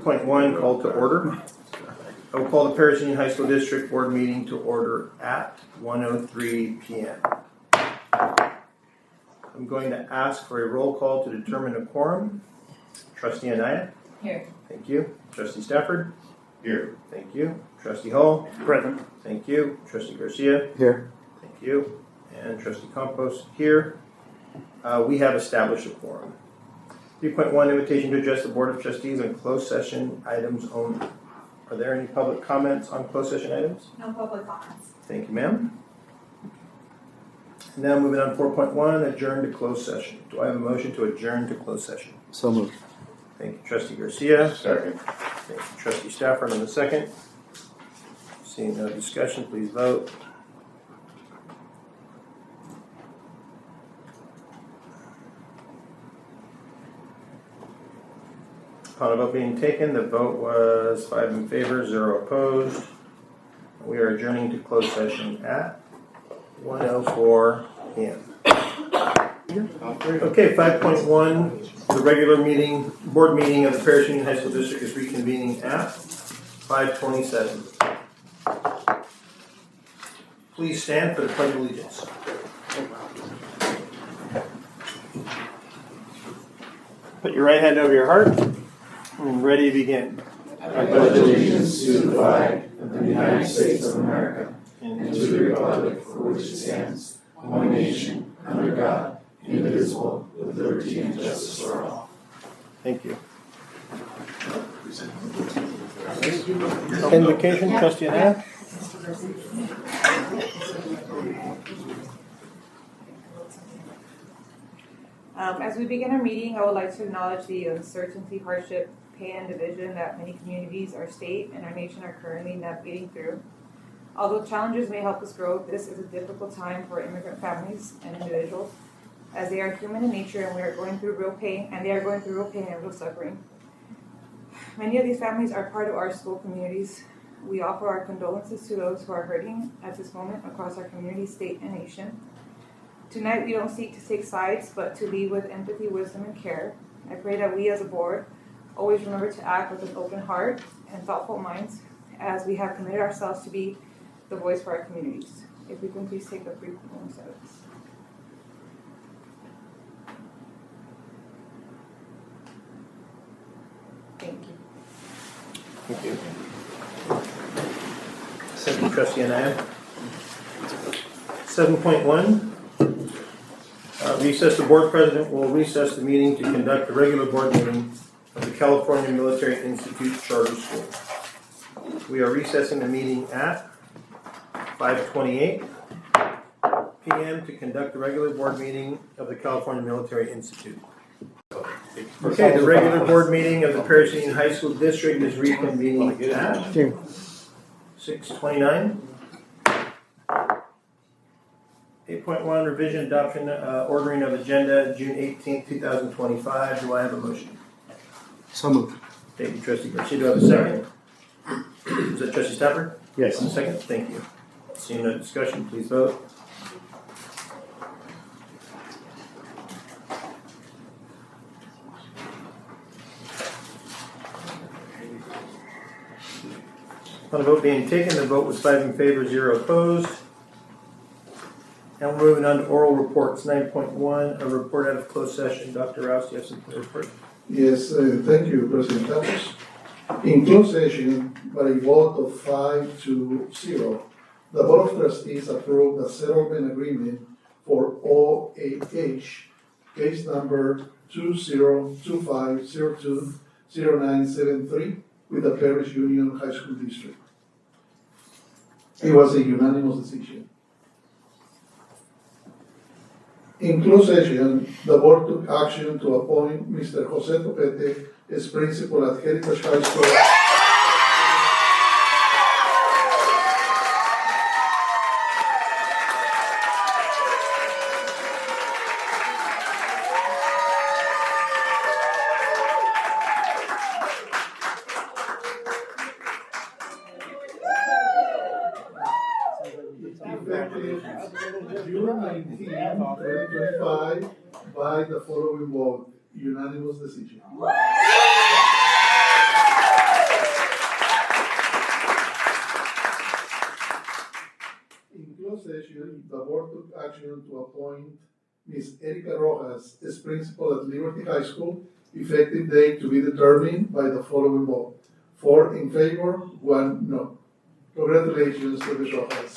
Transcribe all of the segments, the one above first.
Point 1, call to order. I will call the Paris Union High School District Board meeting to order at 1:03 p.m. I'm going to ask for a roll call to determine a quorum. Trustee Anaya? Here. Thank you. Trustee Stafford? Here. Thank you. Trustee Hall? Present. Thank you. Trustee Garcia? Here. Thank you. And Trustee Campos here. We have established a quorum. 3.1, invitation to address the Board of Trustees on closed session items only. Are there any public comments on closed session items? No public comments. Thank you, ma'am. Now moving on to 4.1, adjourn to closed session. Do I have a motion to adjourn to closed session? So moved. Thank you, Trustee Garcia. Second. Thank you, Trustee Stafford on the second. Seeing no discussion, please vote. Upon a vote being taken, the vote was 5 in favor, 0 opposed. We are adjourning to closed session at 1:04 p.m. Okay, 5.1, the regular meeting, board meeting of the Paris Union High School District is reconvening at 5:27. Please stand for the Pledge of Allegiance. Put your right hand over your heart and ready to begin. I pledge allegiance to the flag of the United States of America and to the republic for which it stands, one nation, under God, indivisible, with liberty and justice for all. Thank you. Invocation, Trustee Anaya. As we begin our meeting, I would like to acknowledge the uncertainty, hardship, pain, and division that many communities, our state, and our nation are currently navigating through. Although challenges may help us grow, this is a difficult time for immigrant families and individuals, as they are human in nature and they are going through real pain and real suffering. Many of these families are part of our school communities. We offer our condolences to those who are hurting at this moment across our community, state, and nation. Tonight, we don't seek to take sides, but to lead with empathy, wisdom, and care. I pray that we as a board always remember to act with an open heart and thoughtful minds, as we have committed ourselves to be the voice for our communities. If we can please take a brief moment of silence. Thank you. Thank you. Thank you, Trustee Anaya. 7.1. Recess. The board president will recess the meeting to conduct the regular board meeting of the California Military Institute Charter School. We are recessing the meeting at 5:28 p.m. to conduct the regular board meeting of the California Military Institute. Okay, the regular board meeting of the Paris Union High School District is reconvening at 6:29. 8.1, revision adoption ordering of agenda June 18th, 2025. Do I have a motion? So moved. Thank you, Trustee Garcia. Do I have a second? Is that Trustee Stafford? Yes. On the second? Thank you. Seeing no discussion, please vote. On a vote being taken, the vote was 5 in favor, 0 opposed. Now we're moving on to oral reports. 9.1, a report out of closed session. Dr. Rouse, do you have something to report? Yes, thank you, President Campos. In closed session, by a vote of 5-0, the Board of Trustees approved a settlement agreement for OAH, case number 2025020973 with the Paris Union High School District. It was a unanimous decision. In closed session, the board took action to appoint Mr. Jose Topete as principal at Heritage High School. Effective June 19, 2025, by the following vote, unanimous decision. took action to appoint Ms. Erica Rojas as principal at Liberty High School, effective date to be determined by the following vote. 4 in favor, 1 no. Congratulations to Ms. Rojas.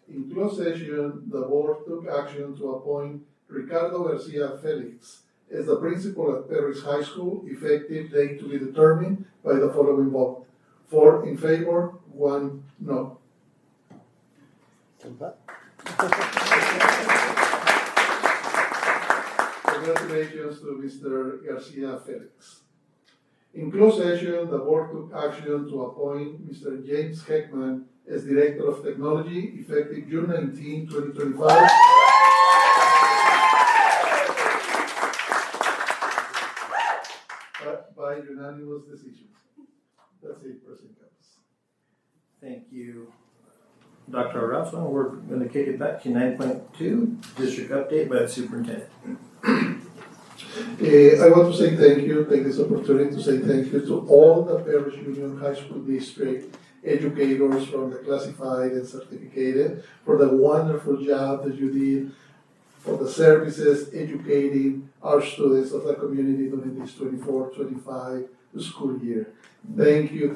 In closed session, the board took action to appoint Ricardo Garcia Felix as the principal at Perris High School, effective date to be determined by the following vote. 4 in favor, 1 no. Congratulations to Mr. Garcia Felix. In closed session, the board took action to appoint Mr. James Heckman as Director of Technology, effective June 19, 2025. By unanimous decision. That's it, President Campos. Thank you, Dr. Arauzo. We're going to kick it back to 9.2, district update by the superintendent. I want to say thank you, take this opportunity to say thank you to all the Perris Union High School District educators from the classified and certificated for the wonderful job that you did for the services educating our students of the community during this 24-25 school year. Thank you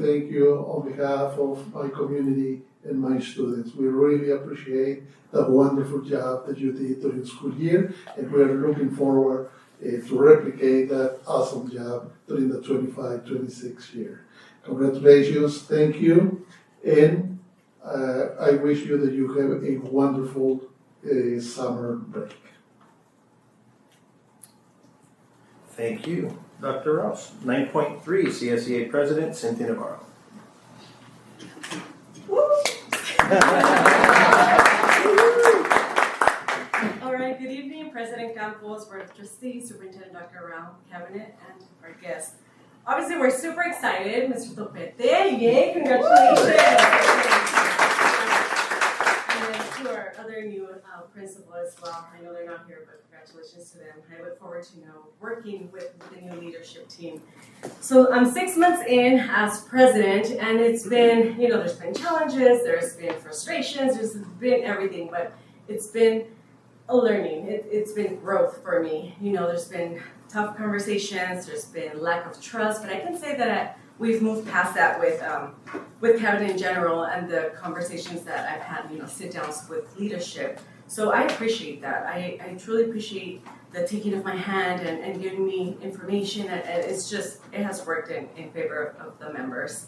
on behalf of my community and my students. We really appreciate the wonderful job that you did during the school year, and we are looking forward to replicate that awesome job during the 25-26 year. Congratulations, thank you, and I wish you that you have a wonderful summer break. Thank you, Dr. Rouse. 9.3, CSEA President Cynthia Navarro. All right, good evening, President Campos, Board of Trustees, Superintendent Dr. Rao, Cabinet, and our guests. Obviously, we're super excited, Mr. Topete. Yay, congratulations! And then to our other new principal as well. I know they're not here, but congratulations to them. I look forward to working with the new leadership team. So I'm 6 months in as president, and it's been, there's been challenges, there's been frustrations, there's been everything, but it's been a learning. It's been growth for me. There's been tough conversations, there's been lack of trust, but I can say that we've moved past that with cabinet in general and the conversations that I've had, sit downs with leadership. So I appreciate that. I truly appreciate the taking of my hand and giving me information. And it has worked in favor of the members.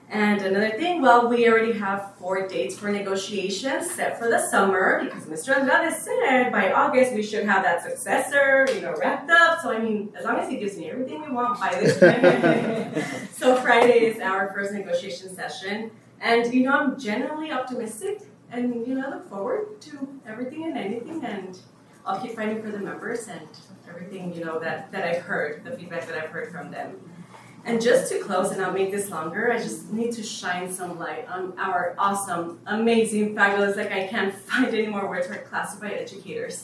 And another thing, we already have 4 dates for negotiations set for the summer because Mr. Andrade said by August we should have that successor, wrapped up. So as long as he gives me everything we want by this time. So Friday is our first negotiation session. And I'm generally optimistic and I look forward to everything and anything, and I'll keep fighting for the members and everything, that I've heard, the feedback that I've heard from them. And just to close, and I'll make this longer, I just need to shine some light on our awesome, amazing, fabulous, I can't find any more words for classified educators.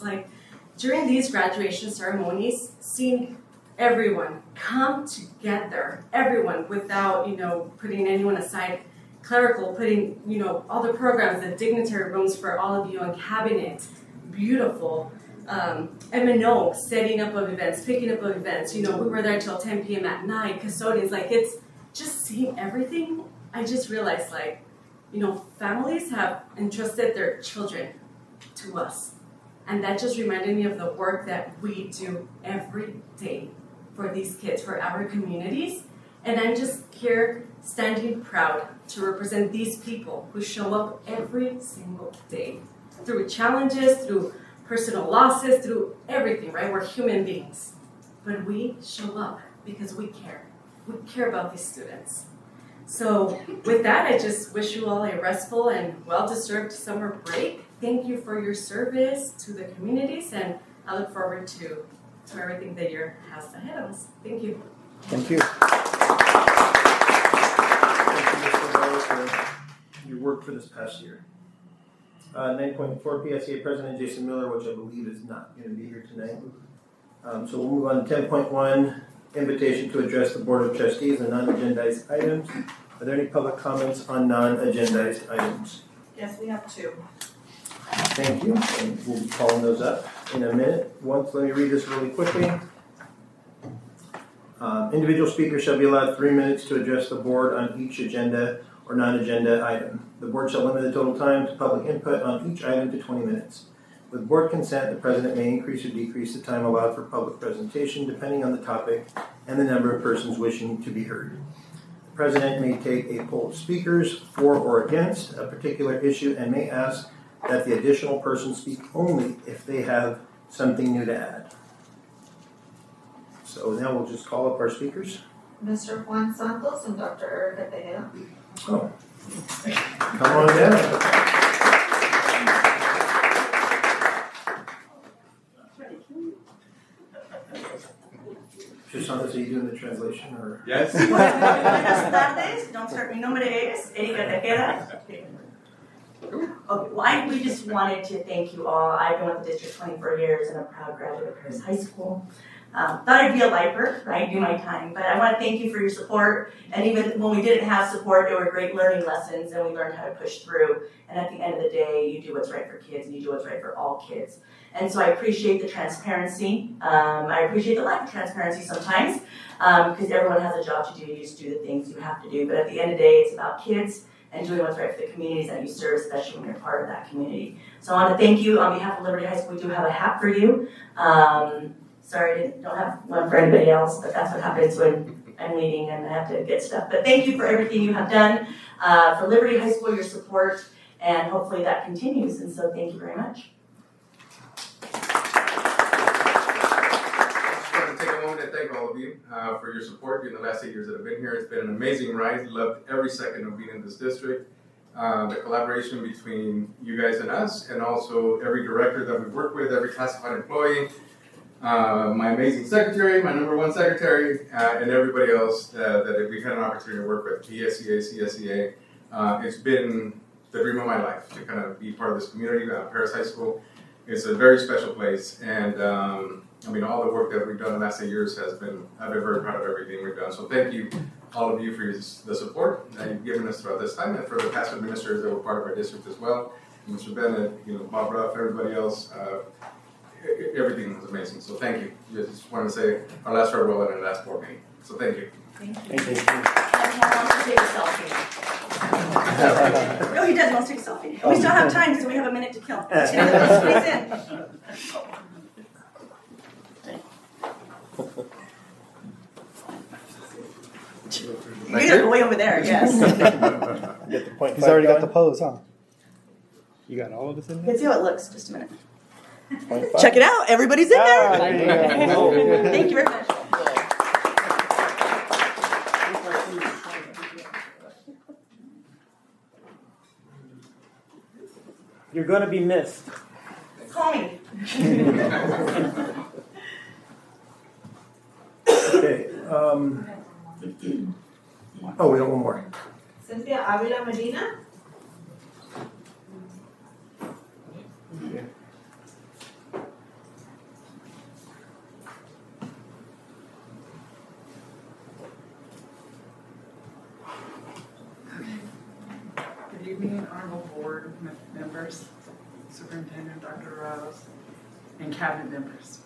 During these graduation ceremonies, seeing everyone come together, everyone without, putting anyone aside, clerical, putting, all the programs, the dignitary rooms for all of you on cabinet, beautiful. M&O, setting up of events, picking up of events. We were there till 10 p.m. at night, custodians, it's just seeing everything. I just realized, families have entrusted their children to us. And that just reminded me of the work that we do every day for these kids, for our communities. And I'm just here standing proud to represent these people who show up every single day through challenges, through personal losses, through everything, right? We're human beings. But we show up because we care. We care about these students. So with that, I just wish you all a restful and well-deserved summer break. Thank you for your service to the communities, and I look forward to everything the year has ahead of us. Thank you. Thank you. Thank you, Mr. Navarro, for your work for this past year. 9.4, PSEA President Jason Miller, which I believe is not going to be here tonight. So we'll move on to 10.1, invitation to address the Board of Trustees on non-agendized items. Are there any public comments on non-agendized items? Yes, we have two. Thank you, and we'll be calling those up in a minute. Let me read this really quickly. Individual speakers shall be allowed 3 minutes to address the board on each agenda or non-agenda item. The board shall limit the total time to public input on each item to 20 minutes. With board consent, the president may increase or decrease the time allowed for public presentation depending on the topic and the number of persons wishing to be heard. The president may take a poll of speakers for or against a particular issue and may ask that the additional person speak only if they have something new to add. So now we'll just call up our speakers. Mr. Juan Santos and Dr. Erica Tejeda. Oh, come on down. Mr. Santos, are you doing the translation or? Yes. Buenas tardes. Don't start. Mi nombre es Erika Tejeda. Okay, we just wanted to thank you all. I've been with the district 24 years and a proud graduate of Paris High School. Thought I'd be a lifer, right, do my time, but I want to thank you for your support. And even when we didn't have support, there were great learning lessons and we learned how to push through. And at the end of the day, you do what's right for kids and you do what's right for all kids. And so I appreciate the transparency. I appreciate the lack of transparency sometimes because everyone has a job to do. You just do the things you have to do. But at the end of the day, it's about kids and doing what's right for the communities that you serve, especially when you're part of that community. So I want to thank you on behalf of Liberty High School. We do have a hat for you. Sorry, I don't have one for anybody else, but that's what happens when I'm leading and I have to get stuff. But thank you for everything you have done for Liberty High School, your support, and hopefully that continues. And so thank you very much. I just want to take a moment and thank all of you for your support during the last 8 years that I've been here. It's been an amazing ride. Loved every second of being in this district. The collaboration between you guys and us, and also every director that we've worked with, every classified employee, my amazing secretary, my #1 secretary, and everybody else that we've had an opportunity to work with, PSEA, CSEA. It's been the dream of my life to kind of be part of this community. Paris High School is a very special place, and I mean, all the work that we've done in the last 8 years I've been very proud of everything we've done. So thank you, all of you, for the support that you've given us throughout this time, and for the past administrators that were part of our district as well. Mr. Bennett, Bob Ruff, everybody else. Everything was amazing, so thank you. Just want to say our last farewell and our last board meeting. So thank you. Thank you. Thank you. He wants to take a selfie. No, he does. He wants to take a selfie. And we still have time, so we have a minute to kill. Squeeze in. You're way over there, yes. Get the point. He's already got the pose, huh? You got all of us in there? Let's see how it looks. Just a minute. Point five. Check it out. Everybody's in there. there. Thank you very much. You're going to be missed. Call me. Okay. Oh, we got one more. Cynthia Avila Medina. Good evening, honorable board members, Superintendent Dr. Rose, and cabinet members.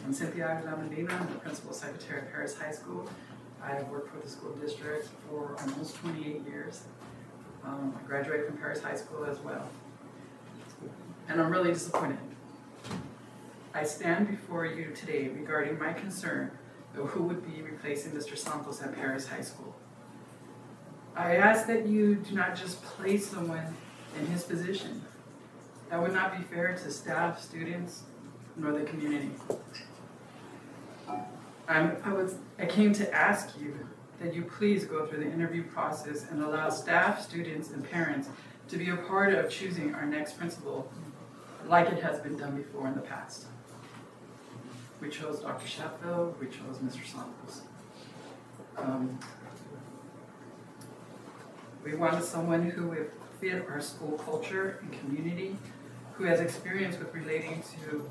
I'm Cynthia Avila Medina. I'm the principal secretary at Paris High School. I have worked for the school district for almost 28 years. I graduated from Paris High School as well. And I'm really disappointed. I stand before you today regarding my concern of who would be replacing Mr. Santos at Paris High School. I ask that you do not just place someone in his position. That would not be fair to staff, students, nor the community. I came to ask you that you please go through the interview process and allow staff, students, and parents to be a part of choosing our next principal like it has been done before in the past. We chose Dr. Sheffield, we chose Mr. Santos. We wanted someone who would fit our school culture and community, who has experience with relating to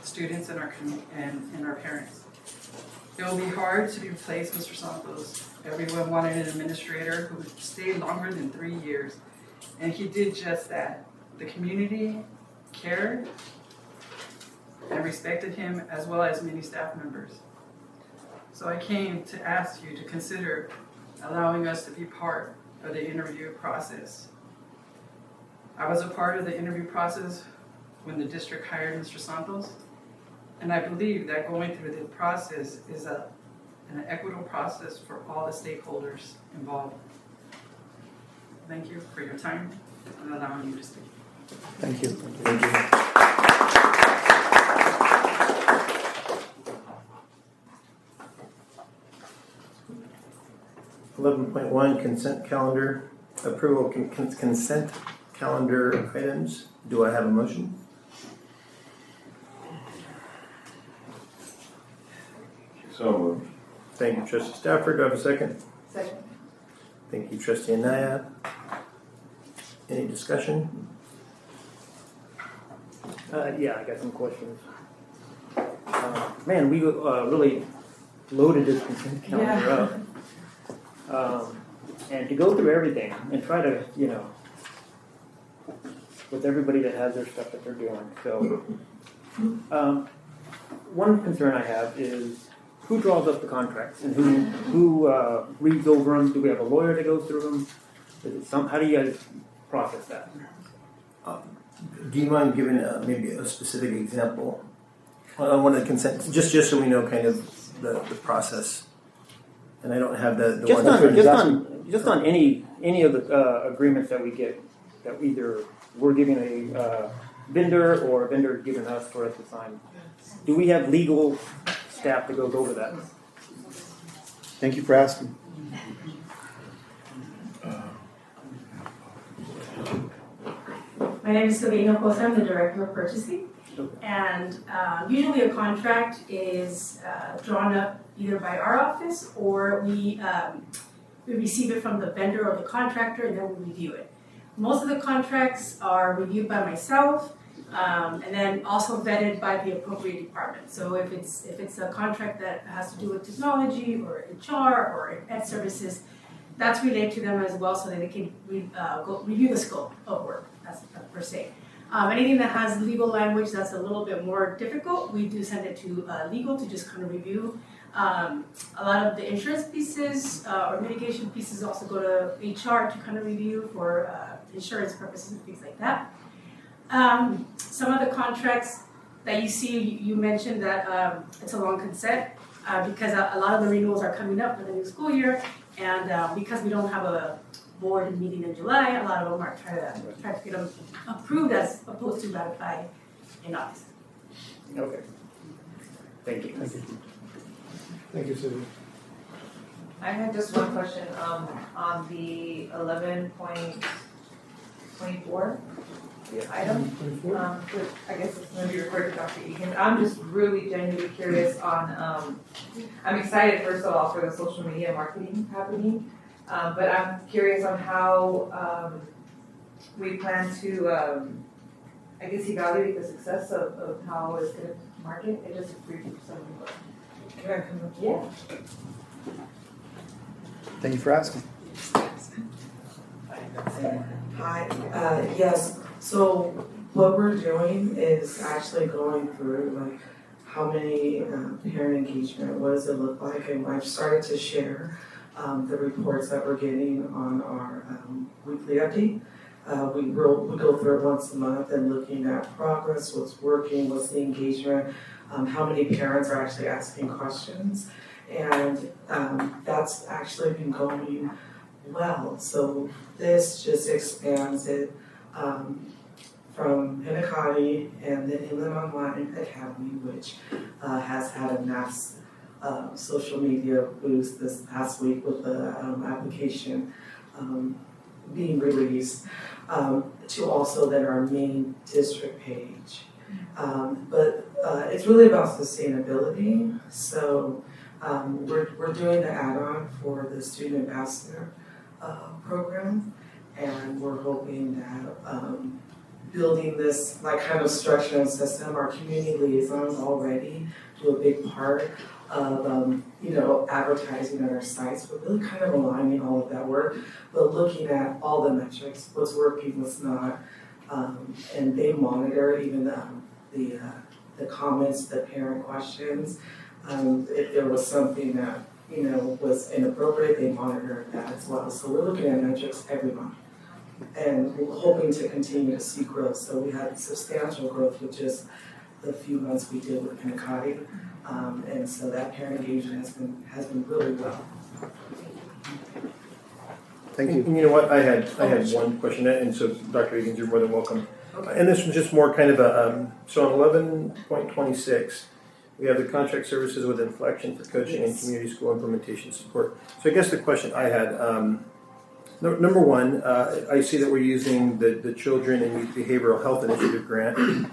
students and our parents. It will be hard to replace Mr. Santos. Everyone wanted an administrator who would stay longer than 3 years, and he did just that. The community cared and respected him, as well as many staff members. So I came to ask you to consider allowing us to be part of the interview process. I was a part of the interview process when the district hired Mr. Santos, and I believe that going through the process is an equitable process for all the stakeholders involved. Thank you for your time and allowing me to speak. Thank you. Thank you. (11.1) Consent calendar, approval consent calendar items. Do I have a motion? So moved. Thank you, Trustee Stafford. Do I have a second? Second. Thank you, Trustee Anaya. Any discussion? Yeah, I got some questions. Man, we really loaded this consent calendar up. And to go through everything and try to, with everybody that has their stuff that they're doing. So, one concern I have is who draws up the contracts and who reads over them? Do we have a lawyer that goes through them? How do you guys process that? Do you mind giving maybe a specific example on one of the consent, just so we know kind of the process? And I don't have the just on any of the agreements that we get, that either we're giving a vendor or a vendor is giving us for us to sign. Do we have legal staff that goes over that? Thank you for asking. My name is Silvina Cosa, I'm the Director of Purchasing. And usually a contract is drawn up either by our office or we receive it from the vendor or the contractor and then we review it. Most of the contracts are reviewed by myself and then also vetted by the appropriate department. So if it's a contract that has to do with technology or HR or ed services, that's relayed to them as well so that they can review the scope of work per se. Anything that has legal language that's a little bit more difficult, we do send it to legal to just kind of review. A lot of the insurance pieces or mitigation pieces also go to HR to kind of review for insurance purposes and things like that. Some of the contracts that you see, you mentioned that it's a long consent because a lot of the renewals are coming up for the new school year, and because we don't have a board meeting in July, a lot of them are trying to get them approved as opposed to ratified in August. Okay. Thank you. Thank you, Sylvia. I had just one question on the 11.24 item. I guess it's going to be referred to Dr. Egan. I'm just really genuinely curious on, I'm excited first of all for the social media marketing happening, but I'm curious on how we plan to, I guess, evaluate the success of how it's going to market. It just agreed with some. Yeah. Thank you for asking. Hi, yes, so what we're doing is actually going through like how many parent engagement, what does it look like, and I've started to share the reports that we're getting on our weekly update. We go through it once a month and looking at progress, what's working, what's the engagement, how many parents are actually asking questions, and that's actually been going well. So this just expands it from Hinakati and the Inland Online Academy, which has had a mass social media boost this past week with the application being released, to also then our main district page. But it's really about sustainability. So we're doing the add-on for the Student Ambassador program, and we're hoping that building this like kind of structure and system. Our community liaisons already do a big part of advertising on our sites, but really kind of aligning all of that work, but looking at all the metrics, what's working, what's not, and they monitor even the comments, the parent questions. If there was something that was inappropriate, they monitor that as well. So we're looking at metrics every month, and we're hoping to continue to see growth. So we had substantial growth with just the few months we did with Kinnicati. And so that parent engagement has been really well. Thank you. And you know what, I had one question, and so Dr. Egan's, you're more than welcome. Okay. And this was just more kind of a, so on 11.26, we have the contract services with inflection for coaching and community school implementation support. So I guess the question I had, number one, I see that we're using the Children and Youth Behavioral Health Initiative grant.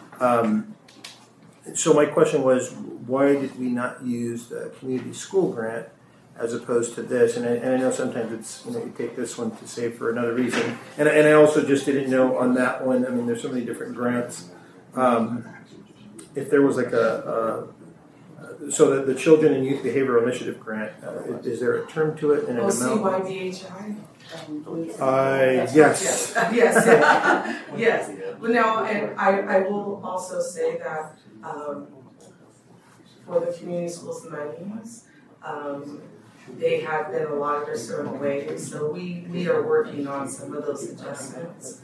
So my question was, why did we not use the community school grant as opposed to this? And I know sometimes it's, you take this one to save for another reason. And I also just didn't know on that one, I mean, there's so many different grants. If there was like so the Children and Youth Behavioral Initiative grant, is there a term to it and an amount? CYBHI? Yes. Yes. But no, and I will also say that for the community schools monies, they have been allotted a certain way, so we are working on some of those adjustments.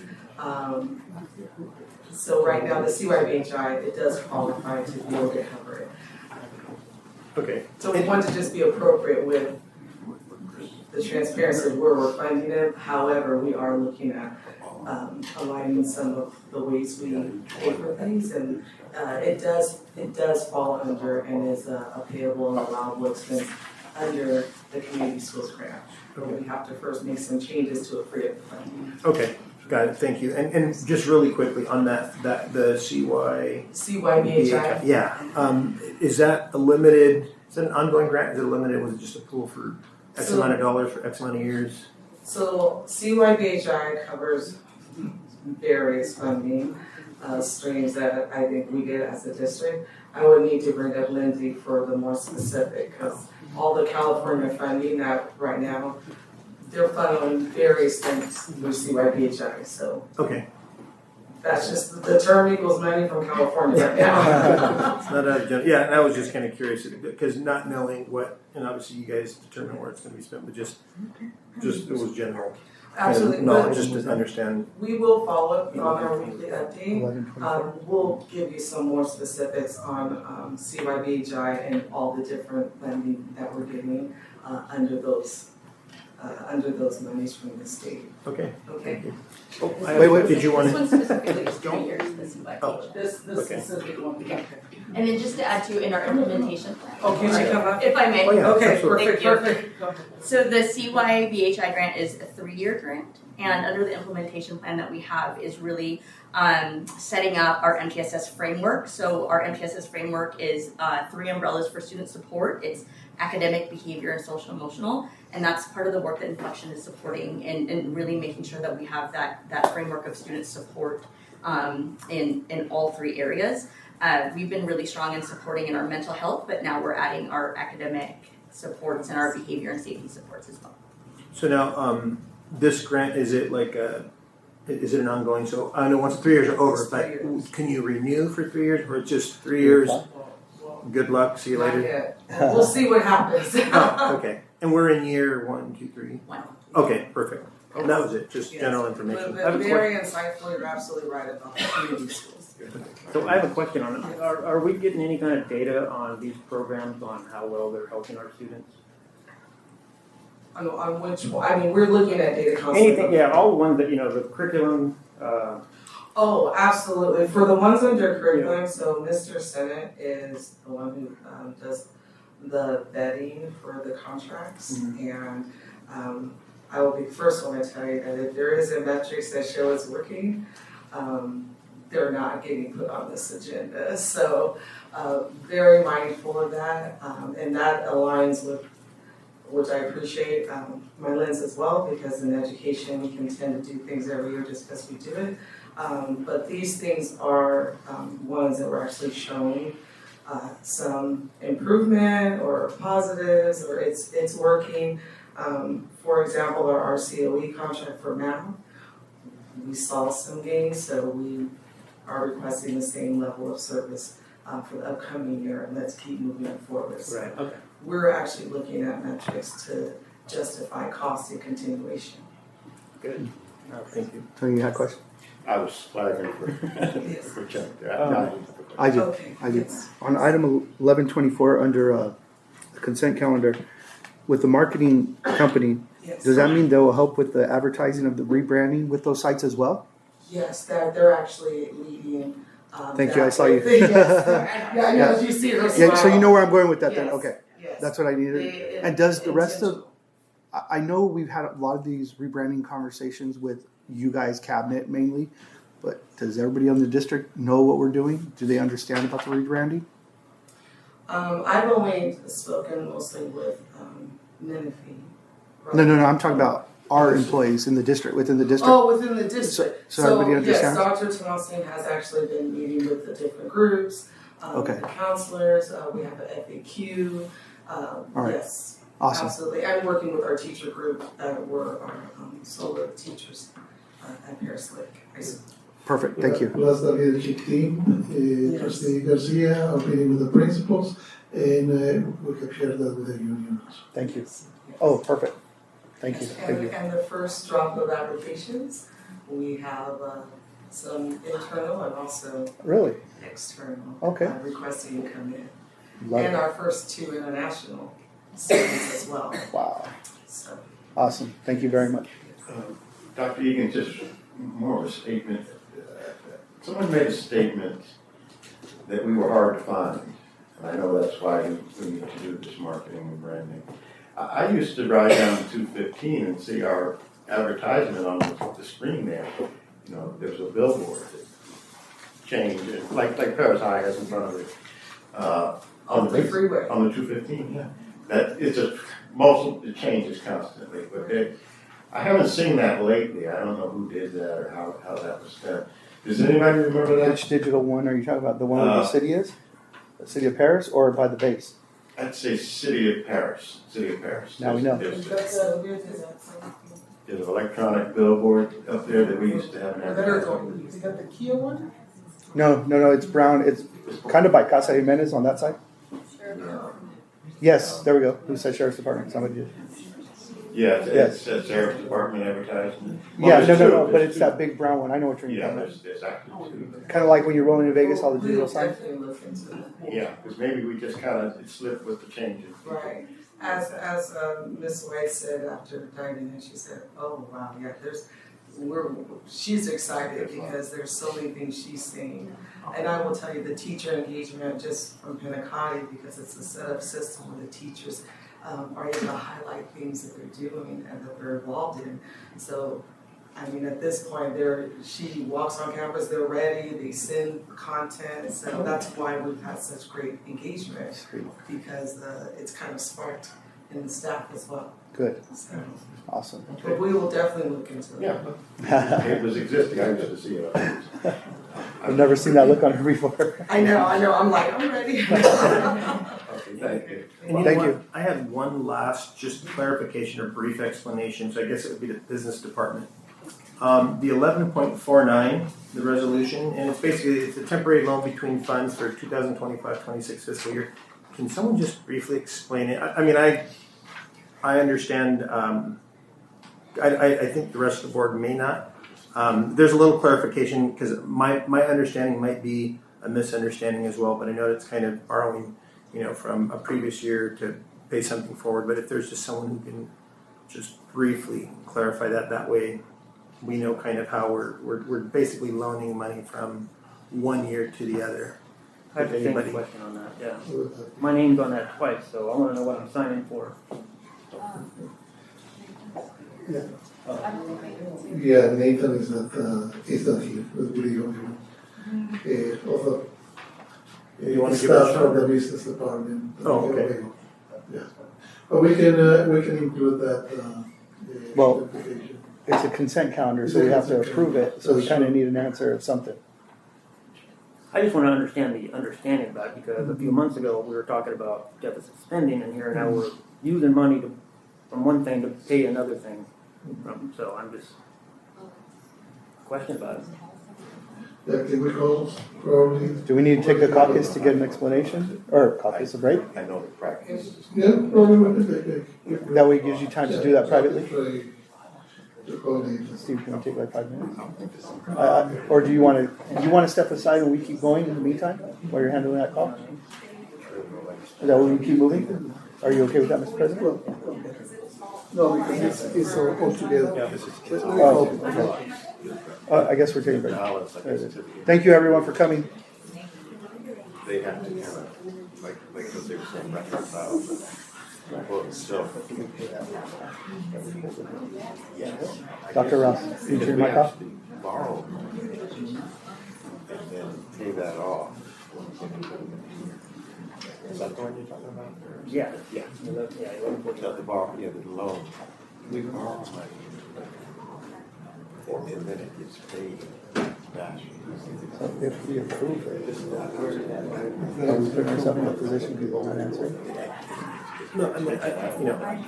So right now, the CYBHI, it does qualify to be able to cover it. Okay. So we want to just be appropriate with the transparency of where we're funding it. However, we are looking at aligning some of the ways we pay for things, and it does fall under and is a payable and allowable expense under the community schools grant. But we have to first make some changes to free up the funding. Okay, got it. Thank you. And just really quickly on that the CYBHI. Yeah. Is that a limited? Is that an ongoing grant? Is it limited? Was it just a pool for X amount of dollars for X amount of years? So CYBHI covers various funding streams that I think we get as a district. I would need to bring up Lindsay for the more specific, because all the California funding that right now, they're funneling various things through CYBHI. So Okay. that's just the term equals money from California right now. It's not out of general. Yeah, and I was just kind of curious because not knowing what, and obviously you guys determine where it's going to be spent, but just it was general. Absolutely. Knowledge, just to understand. We will follow up on our weekly update. We'll give you some more specifics on CYBHI and all the different funding that we're getting under those monies from the state. Okay. Okay. Oh, wait. Did you want This to? one specifically is 3 years, this is Oh. This Okay. specific one. Okay. And then just to add to in our implementation plan. Oh, can you come up? If I may. Oh, yeah. Okay, absolutely. perfect, Thank you. perfect. Go ahead. So the CYBHI grant is a 3-year grant, and under the implementation plan that we have is really setting up our MTSS framework. So our MTSS framework is 3 umbrellas for student support. It's academic, behavior, and social emotional, and that's part of the work that Inflection is supporting and really making sure that we have that framework of student support in all 3 areas. We've been really strong in supporting in our mental health, but now we're adding our academic supports and our behavior and safety supports as well. So now, this grant, is it like is it an ongoing? So I know once 3 years are over, It's 3 but years. can you renew for 3 years, or it's just 3 years? Good luck. See you Not later. yet. We'll see what happens. Oh, okay. And we're in year 1, 2, 3. 1. Okay, perfect. And that was it. Just Yes. general information. But very insightful. You're absolutely right about the community schools. So I have a question on it. Are we getting any kind of data on these programs on how well they're helping our students? On which, I mean, we're looking at data constantly. Anything, yeah, all the ones that, the curriculum, Oh, absolutely. For the ones under curriculum, so Mr. Sennett is the one who does the vetting for the contracts. And I will be the first one to tell you that if there isn't metrics that show it's working, they're not getting put on this agenda. So very mindful of that. And that aligns with, which I appreciate, my lens as well, because in education we can tend to do things every year just because we do it. But these things are ones that we're actually showing some improvement or positives, or it's working. For example, our COE contract for now, we saw some gains, so we are requesting the same level of service for the upcoming year, and let's keep moving it forward. So Right, okay. we're actually looking at metrics to justify cost and continuation. Good. Thank you. Tony, you had a question? I was flagging for, Yes. for Chuck. I do. Okay. I do. Yes. On item 1124 under the consent calendar, with the marketing company, Yes. does that mean they'll help with the advertising of the rebranding with those sites as well? Yes, that they're actually leading. Thank you, I saw you. Yes. Yeah, I know, as you see her Yeah, so you smile. know where I'm going with that then? Yes, Okay. yes. That's what I needed. They- And does the rest of, intentional. I know we've had a lot of these rebranding conversations with you guys, cabinet mainly, but does everybody on the district know what we're doing? Do they understand about the rebranding? I've only spoken mostly with Menifee. No, I'm talking about our employees in the district, within the district. Oh, within the district. So everybody yes, understands? Dr. Thompson has actually been meeting with the different groups, Okay. the counselors. We have an FAQ. right. Yes, Awesome. absolutely. I'm working with our teacher group that were our solo teachers at Paris Lake High School. Perfect, thank you. Plus the leadership team, Yes. Trustee Garcia, are meeting with the principals, and we have shared that with the unions. Thank you. Oh, perfect. Thank you, thank you. And the first drop of applications, we have some internal and also Really? external Okay. Requesting to come in. Love And it. our first 2 international students as well. Wow, So, awesome. Thank you very much. Dr. Egan, just more of a statement. Someone made a statement that we were hard to find. And I know that's why we need to do this marketing and branding. I used to ride down to 215 and see our advertisement on the screen there. You know, there's a billboard that changed, like Paris High has in front of it. on the freeway. On the 215, yeah. That it's it changes constantly, but I haven't seen that lately. I don't know who did that or how that was done. Does anybody remember that? Which digital one are you talking about? The one where the city is? The city of Paris or by the base? I'd say City of Paris. City of Paris. Now we know. There's an electronic billboard up there that we used to have in advertising. Is that the Kia one? No, it's brown. It's kind of by Casa Jimenez on that side. Yes, there we go. Who said Sheriff's Department? Somebody did. Yeah, Yes. it says Sheriff's Department advertising. Yeah, There's no, two. but it's that big brown one. I know what you're Yeah, talking about. there's actually two. Kind of like when you're rolling to Vegas, all the digital We'll signs. definitely look into that. Yeah, because maybe we just kind of slipped with the changes. Right. As Ms. White said after dining, and she said, "Oh wow, yeah, she's excited because there's so many things she's seeing." And I will tell you, the teacher engagement just from Pentecostal, because it's a set up system where the teachers are able to highlight things that they're doing and that they're involved in. So, I mean, at this point, she walks on campus, they're ready, they send content. So that's why we've had such great engagement, because it's kind of sparked in the staff as well. Good. So, Awesome. but we will definitely look into it. Yeah, it was existing. I used to see it. I've never seen that look on her before. I know. I'm like, I'm ready. Okay, thank you. And you know Thank what? you. I had one last just clarification or brief explanation, so I guess it would be the business department. The 11.49, the resolution, and it's a temporary loan between funds for 2025-26 fiscal year. Can someone just briefly explain it? I mean, I understand. I think the rest of the board may not. There's a little clarification because my understanding might be a misunderstanding as well, but I know it's kind of borrowing, from a previous year to pay something forward. But if there's just someone who can just briefly clarify that way, we know kind of how we're basically loaning money from one year to the other. I have the same question on that, yeah. My name's on that twice, so I want to know what I'm signing for. Yeah, Nathan is not here, but we don't also, You want to give it a staff from shot? the business department. Oh, okay. Yeah, but we can include that Well, application. it's a consent calendar, so we have to approve it, so we kind of need an answer of something. I just want to understand the understanding about it, because a few months ago, we were talking about deficit spending, and here now we're using money from one thing to pay another thing. So I'm just questioning about it. Yeah, can we call probably? Do we need to take a caucus to get an explanation, or caucus a break? I know the practice. Yeah, probably we can take a. That way it gives you time to do that privately? To call the. Steve, can we take like 5 minutes? Or do you want to step aside and we keep going in the meantime, while you're handling that call? Is that where we keep moving? Are you okay with that, Mr. President? No, because it's all together. Oh, okay. I guess we're taking a break. There it is. Thank you, everyone, for coming. They have to kind of, like what they were saying, reconcile. Yes. Dr. Ross, can you turn your mic off? Borrow and then pay that off. Is that the one you're talking about? Yeah. Yeah. Yeah, The borrow, yeah, the loan. We borrow money. And then it gets paid back. So if we approve it, are we putting ourselves in a position people not answer? No, I mean, I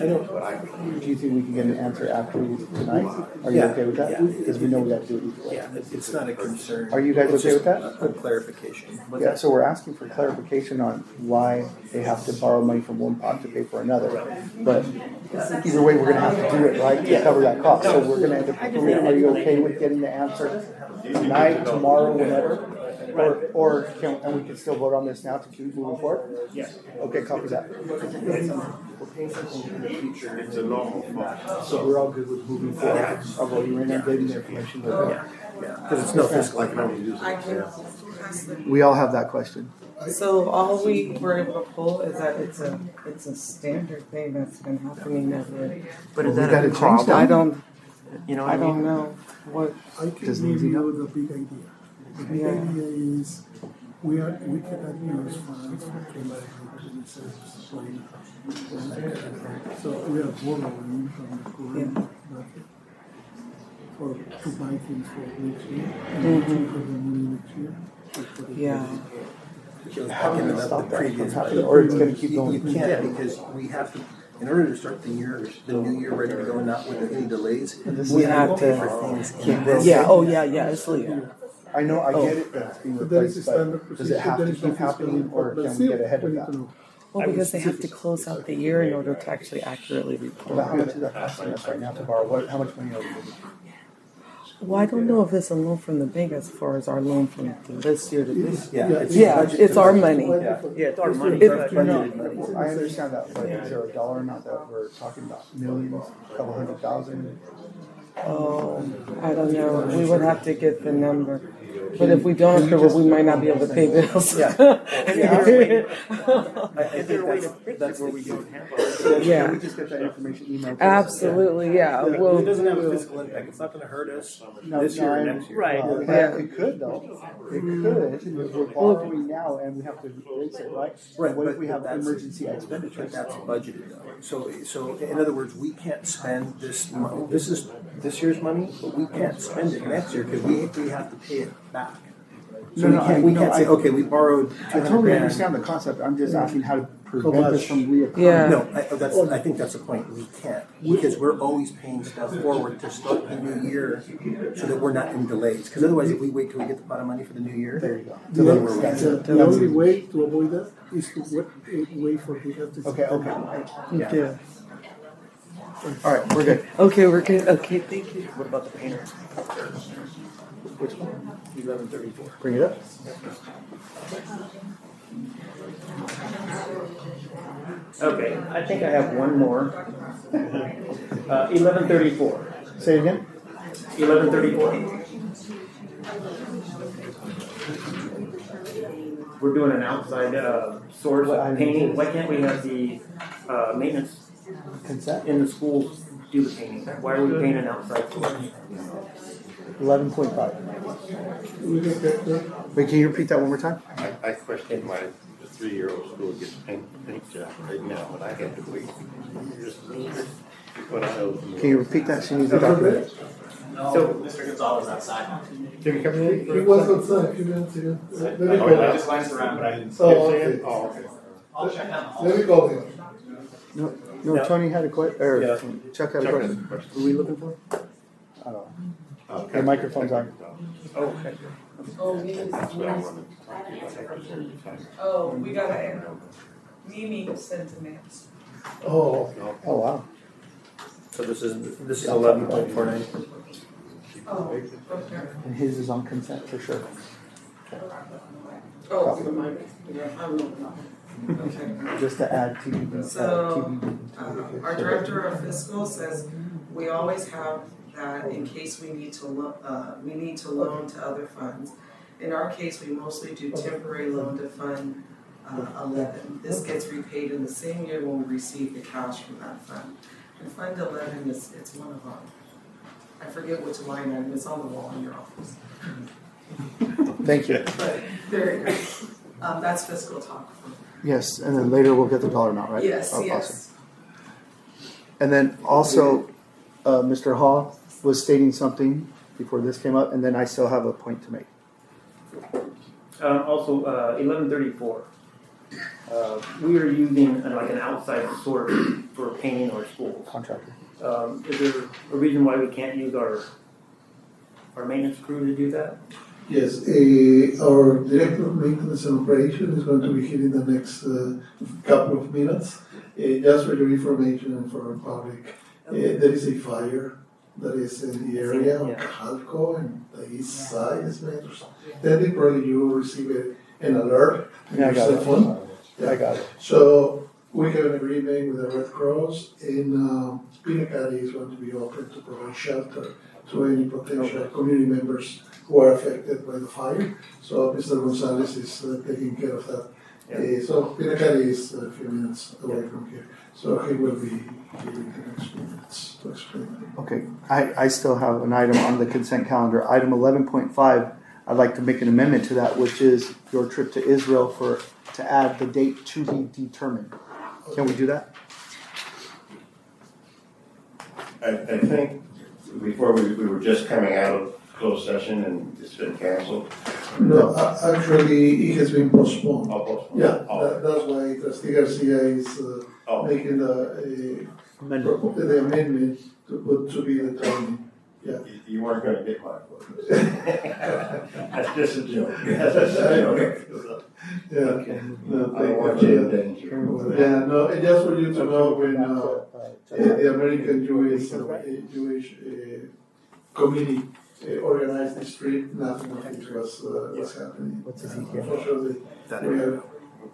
don't. Do you think we can get an answer after tonight? Are you okay with that? Because we know we got to do it either way. Yeah, it's not a concern. Are you guys It's okay with just that? A clarification. Yeah, so we're asking for clarification on why they have to borrow money from one pot to pay for another. But either way, we're gonna have to do it, right, to cover that cost. So we're gonna end up approving it. Are you okay with getting the answer tonight, tomorrow, whenever? Or and we can still vote on this now to keep moving forward? Yes. Okay, copy that. We're paying something in the future. It's a normal fund. So we're all good with moving forward. I'll vote you in and getting the information. Yeah, because it's no fiscal economy. We all have that question. So all we were able to pull is that it's a standard thing that's been happening every. But is that a problem? I don't. You know I don't know what. I can Does give Lindsay know? you the big idea. The big idea is we cannot use funds for reserves right now. So we are borrowing from the current budget to buy things for next year and to for the money next year. Yeah. How can Stop the that previous from happening, or it's gonna keep going. You can't, because we have to, in order to start the new year ready to go, not with any delays, we have to pay for things in this. Yeah. Oh yeah. Yeah. It's legal. I know, I get it, that it's being But there is a replaced, standard but does it procedure, have there to is no keep happening, fiscal, or but can we still, get ahead of we need that? to know. Well, because they have to close out the year in order to actually accurately About how much report. is that costing us right now to borrow? How much money are we giving? Well, I don't know if it's a loan from the bank as far as our loan from this year to this. Yeah, Yeah, it's our money. Yeah, it's our money. If- It's our budgeted money. I understand that, but is there a dollar amount that we're talking about? Millions, a couple 100,000? Oh, I don't know. We would have to get the number. But if we don't approve it, we might not be able to pay bills. Yeah. I think that's where we don't have Yeah. Can we just get that information emailed? to us? Absolutely, yeah. Well, It doesn't have a fiscal impact, it's not gonna hurt us this year or next year. Right. Well, Yeah. It could though. It could. If we're borrowing now and we have to raise it, right? Right, What if but we have that's- emergency expenditures? That's budgeted though. So in other words, we can't spend this money, this is this year's money, but we can't spend it next year because we have to pay it back. So we can't say, okay, we borrowed I 200 totally grand. understand the concept. I'm just asking how to prevent this from reoccurring. Yeah. No, I think that's the point. We can't, because we're always paying stuff forward to start the new year so that we're not in delays. Because otherwise, if we wait till we get the pot of money for the new year, There you go. then we're ready. The only way to avoid that is to wait for the FTC. Okay. yeah. All right, we're good. Okay, we're good. Okay, thank you. What about the painter? Which one? 1134. Bring it up. Okay, I think I have one more. 1134. Say it again. 1134. We're doing an outside source of painting. Why can't we have the maintenance Consent. in the schools do the painting? Why are we paying an outside source? 11.5. Wait, can you repeat that one more time? I question 3-year-old school gets paint job right now, but I had to wait years. What I know. Can you repeat that? She needs a document. So, Mr. Gonzalez outside. Can we come in? He was outside a few minutes ago. Let me call I him. just glanced around, but I didn't see Oh, it. okay. Oh, okay. I'll check out. Let me call him. No, Tony had a question, or Yeah. Chuck had a question. who are we looking for? I don't know. The microphone's on. Oh, okay. Oh, we got Mimi sentiments. Oh, okay. Oh, wow. So this is 11.49. Oh, okay. And his is on consent for sure. Oh, for my, yeah, I'm looking up. Okay. Just to add TBD. So, our director of fiscal says we always have that in case we need to loan to other funds. In our case, we mostly do temporary loan to fund 11. This gets repaid in the same year when we receive the cash from that fund. And Fund 11 it's one of them. I forget which line item, it's on the wall in your office. Thank you. But there, that's fiscal talk. Yes, and then later we'll get the dollar amount, right? Yes, Oh, yes. awesome. And then also, Mr. Hall was stating something before this came up, and then I still have a point to make. Also, 1134. We are using like an outside source for painting our schools. Contractor. Is there a reason why we can't use our maintenance crew to do that? Yes, our director of maintenance and operation is going to be here in the next couple of minutes. Just for your information and for our public, there is a fire that is in the area of Calco and the east side is made or something. Then probably you will receive an alert on Yeah, I your got cell it. phone. I got it. So we have an agreement with the Red Cross, and Pinacati is going to be open to provide shelter to any potential community members who are affected by the fire. So Mr. Gonzalez is taking care of that. So Pinacati is a few minutes away from here. So he will be here in the next few minutes to explain. Okay, I still have an item on the consent calendar. Item 11.5, I'd like to make an amendment to that, which is your trip to Israel to add the date to be determined. Can we do that? I think before we were just coming out of closed session and it's been canceled. No, actually, it has been postponed. Oh, postponed. Yeah, Oh. that's why Trustee Garcia is making the amendment to put to be determined. Yeah. You weren't going to get my vote. That's just a joke. That's just a joke. Yeah. Okay. No, I don't want you in danger. Yeah, no, and just for you to know, when the American Jewish Committee organized this trip, nothing of this was happening. Unfortunately,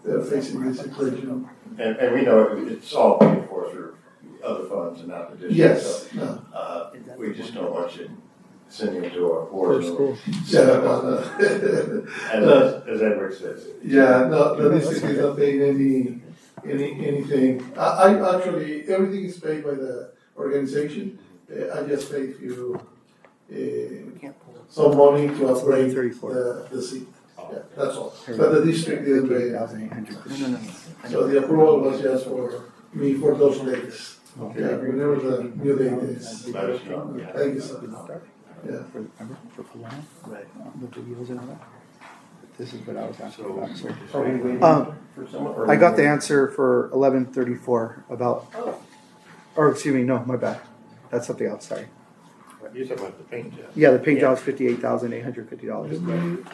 they're facing this situation. And we know it's all paid for through other funds and not the district. Yes. So, we just don't want you sending it to our board. Yeah, As Edward says. Yeah, no, the district is not paying anything. I actually, everything is paid by the organization. I just paid you some money to upgrade the seat. Yeah, that's all. But the district didn't pay. So the approval was just for me for those days. Okay. Yeah, whenever the new date is. Let us know. Thank you, sir. Yeah. Remember for Paloma? Right. The videos and all that? This is what I was asking about, sir. Are we waiting for someone? Or I got the answer for 1134 about, or excuse me, no, my bad. That's something else, sorry. You're talking about the paint job. Yeah, the paint job is $58,850.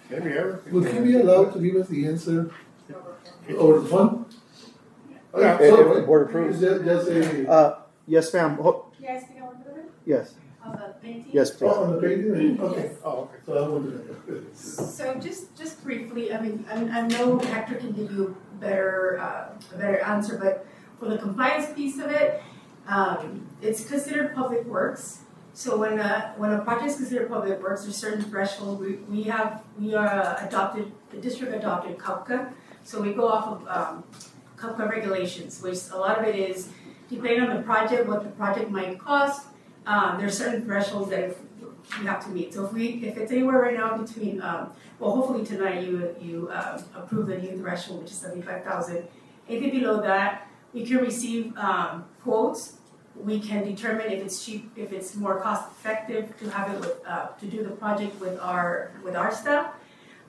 Maybe ever. Would he be allowed to give us the answer over the phone? Yeah, if the board approves. Just a. Yes, ma'am. You guys think I want to do it? Yes. On the painting? Yes, please. Oh, on the painting? Okay. Oh, okay. So I will do that. So just briefly, I know Hector can give you a better answer, but for the compliance piece of it, it's considered public works. So when a project is considered public works, there's certain threshold. The district adopted CUPCA, so we go off of CUPCA regulations, which a lot of it is depending on the project, what the project might cost. There's certain thresholds that if we have to meet. So if it's anywhere right now between, well, hopefully tonight you approve the new threshold, which is 75,000. Anything below that, we can receive quotes. We can determine if it's cheap, if it's more cost effective to have it with, to do the project with our staff.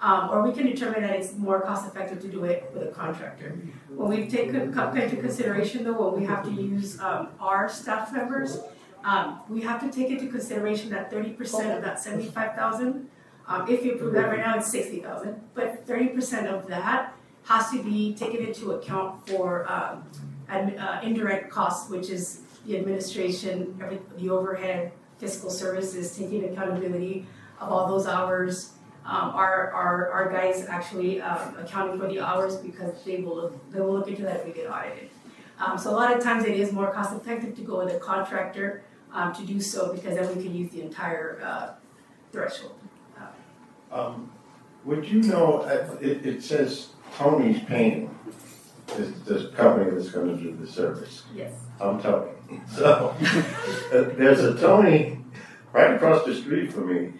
Or we can determine that it's more cost effective to do it with a contractor. When we take into consideration though, when we have to use our staff members, we have to take into consideration that 30% of that 75,000, if you approve that right now, it's 60,000, but 30% of that has to be taken into account for indirect costs, which is the administration, the overhead, fiscal services, taking accountability of all those hours. Our guys actually accounting for the hours because they will look into that if we get audited. So a lot of times it is more cost effective to go with a contractor to do so because then we can use the entire threshold. Would you know, it says Tony's Painting is this company that's going to do the service. Yes. I'm Tony. So there's a Tony right across the street from me